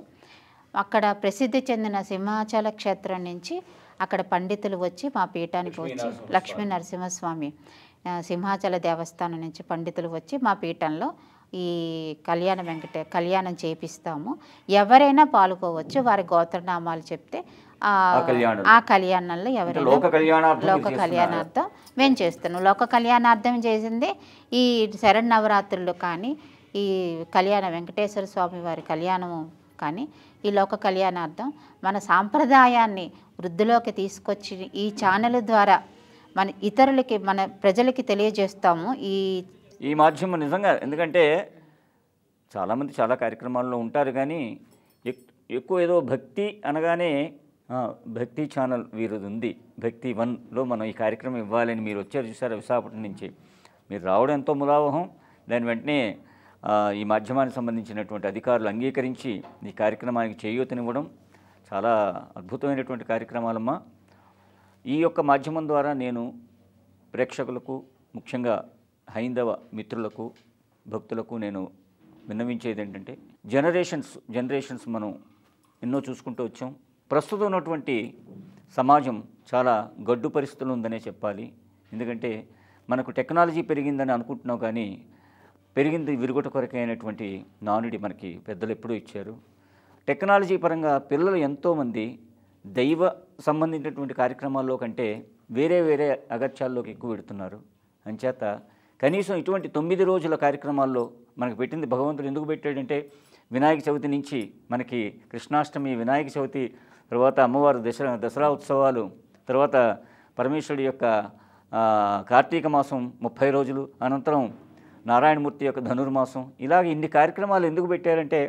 అక్కడ ప్రసిద్ధి చెందిన సింహాచల క్షేత్రం నుంచి అక్కడ పండితులు వచ్చి మా పీఠానికి వచ్చి, లక్ష్మీ నరసింహస్వామి సింహాచల దేవస్థానం నుంచి పండితులు వచ్చి మా పీఠంలో ఈ కళ్యాణం చేపిస్తాము. ఎవరైనా పాల్గొవచ్చు. వారి గోత్రనామాలు చెప్తే ఆ కళ్యాణంలో ఎవరైనా లోక కళ్యాణార్థం మేము చేస్తున్నాం. లోక కళ్యాణార్థం చేసింది ఈ శరన్నవరాత్రులు కానీ, ఈ కళ్యాణ వెంకటేశ్వర స్వామి వారి కళ్యాణము కానీ, ఈ లోక కళ్యాణార్థం మన సాంప్రదాయాన్ని వృద్ధిలోకి తీసుకొచ్చి ఈ ఛానల్ ద్వారా మన ఇతరులకి, మన ప్రజలకి తెలియజేస్తాము. ఈ మాధ్యమం నిజంగా, ఎందుకంటే చాలామంది చాలా కార్యక్రమాల్లో ఉంటారు, కానీ ఎక్కువ ఏదో భక్తి అనగానే భక్తి ఛానల్ వీరిది ఉంది, భక్తి 1లో మనం ఈ కార్యక్రమం ఇవ్వాలని మీరు వచ్చారు చూసారు విశాఖపట్నం నుంచి. మీరు రావడం ఎంతో ములావహం. దాని వెంటనే ఈ మాధ్యమానికి సంబంధించినటువంటి అధికారులు అంగీకరించి ఈ కార్యక్రమానికి చేయూతనివ్వడం చాలా అద్భుతమైనటువంటి కార్యక్రమాలమ్మా. ఈ యొక్క మాధ్యమం ద్వారా నేను ప్రేక్షకులకు, ముఖ్యంగా హైందవ మిత్రులకు, భక్తులకు నేను విన్నవించేది ఏంటంటే, జనరేషన్స్ మనం ఎన్నో చూసుకుంటూ వచ్చాం. ప్రస్తుతం ఉన్నటువంటి సమాజం చాలా గడ్డు పరిస్థితులు ఉందనే చెప్పాలి. ఎందుకంటే మనకు టెక్నాలజీ పెరిగిందని అనుకుంటున్నాం, కానీ పెరిగింది విరుగుట కొరకైనటువంటి నానుడి మనకి పెద్దలు ఎప్పుడూ ఇచ్చారు. టెక్నాలజీ పరంగా పిల్లలు ఎంతోమంది దైవ సంబంధించినటువంటి కార్యక్రమాల్లో కంటే వేరే అగత్యాల్లోకి ఎక్కువ పెడుతున్నారు. అంచేత కనీసం ఇటువంటి 9 రోజుల కార్యక్రమాల్లో మనకు పెట్టింది భగవంతుడు ఎందుకు పెట్టాడంటే, వినాయక చవితి నుంచి మనకి కృష్ణాష్టమి, వినాయక చవితి, తర్వాత అమ్మవారు దసరా ఉత్సవాలు, తర్వాత పరమేశ్వరుడి యొక్క కార్తీక మాసం 30 రోజులు, అనంతరం నారాయణమూర్తి యొక్క ధనుర్మాసం, ఇలాగ ఇన్ని కార్యక్రమాలు ఎందుకు పెట్టారంటే,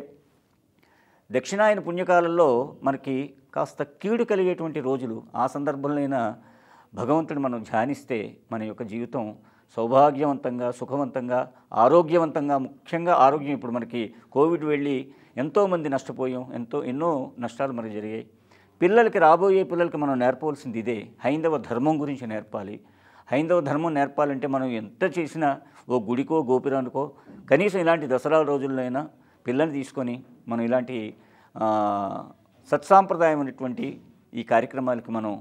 దక్షిణాయన పుణ్యకాలంలో మనకి కాస్త కీడు కలిగేటువంటి రోజులు. ఆ సందర్భంలోనైనా భగవంతుడు మనం ధ్యానిస్తే మన యొక్క జీవితం సౌభాగ్యవంతంగా, సుఖవంతంగా, ఆరోగ్యవంతంగా, ముఖ్యంగా ఆరోగ్యం. ఇప్పుడు మనకి కోవిడ్ వెళ్ళి ఎంతోమంది నష్టపోయాం, ఎన్నో నష్టాలు మనకు జరిగాయి. రాబోయే పిల్లలకి మనం నేర్పవలసింది ఇదే, హైందవ ధర్మం గురించి నేర్పాలి. హైందవ ధర్మం నేర్పాలంటే మనం ఎంత చేసినా, ఓ గుడికో గోపురానికో, కనీసం ఇలాంటి దసరా రోజుల్లో అయినా పిల్లల్ని తీసుకొని మనం ఇలాంటి సత్సాంప్రదాయమైనటువంటి ఈ కార్యక్రమాలకి మనం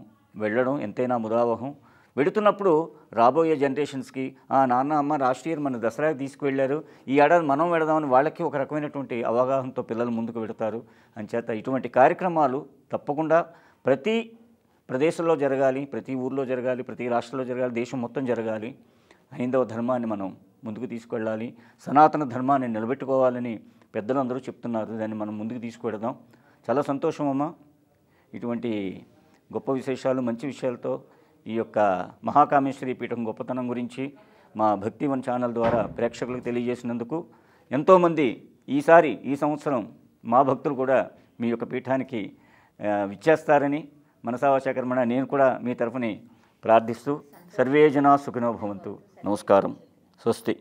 వెళ్ళడం ఎంతైనా ముదావహం. వెడుతున్నప్పుడు రాబోయే జనరేషన్స్కి నాన్న అమ్మ రాష్ట్రీయ మన దసరాకి తీసుకువెళ్ళారు, ఈ ఏడాది మనం వెళదామని వాళ్ళకి ఒక రకమైనటువంటి అవగాహనతో పిల్లలు ముందుకు వెళతారు. అంచేత ఇటువంటి కార్యక్రమాలు తప్పకుండా ప్రతి ప్రదేశంలో జరగాలి, ప్రతి ఊర్లో జరగాలి, ప్రతి రాష్ట్రంలో జరగాలి, దేశం మొత్తం జరగాలి. హైందవ ధర్మాన్ని మనం ముందుకు తీసుకువెళ్ళాలి, సనాతన ధర్మాన్ని నిలబెట్టుకోవాలని పెద్దలందరూ చెప్తున్నారు. దాన్ని మనం ముందుకు తీసుకువెడదాం. చాలా సంతోషం అమ్మ. ఇటువంటి గొప్ప విశేషాలు, మంచి విషయాలతో ఈ యొక్క మహాకామేశ్వరి పీఠం గొప్పతనం గురించి మా భక్తి1 ఛానల్ ద్వారా ప్రేక్షకులకు తెలియజేసినందుకు ఎంతోమంది ఈ సంవత్సరం మా భక్తులు కూడా మీ యొక్క పీఠానికి విచ్చేస్తారని మనసావాచకర్మణ నేను కూడా మీ తరఫుని ప్రార్థిస్తూ, సర్వే జనా సుఖినో భవంతు. నమస్కారం. స్వస్తి.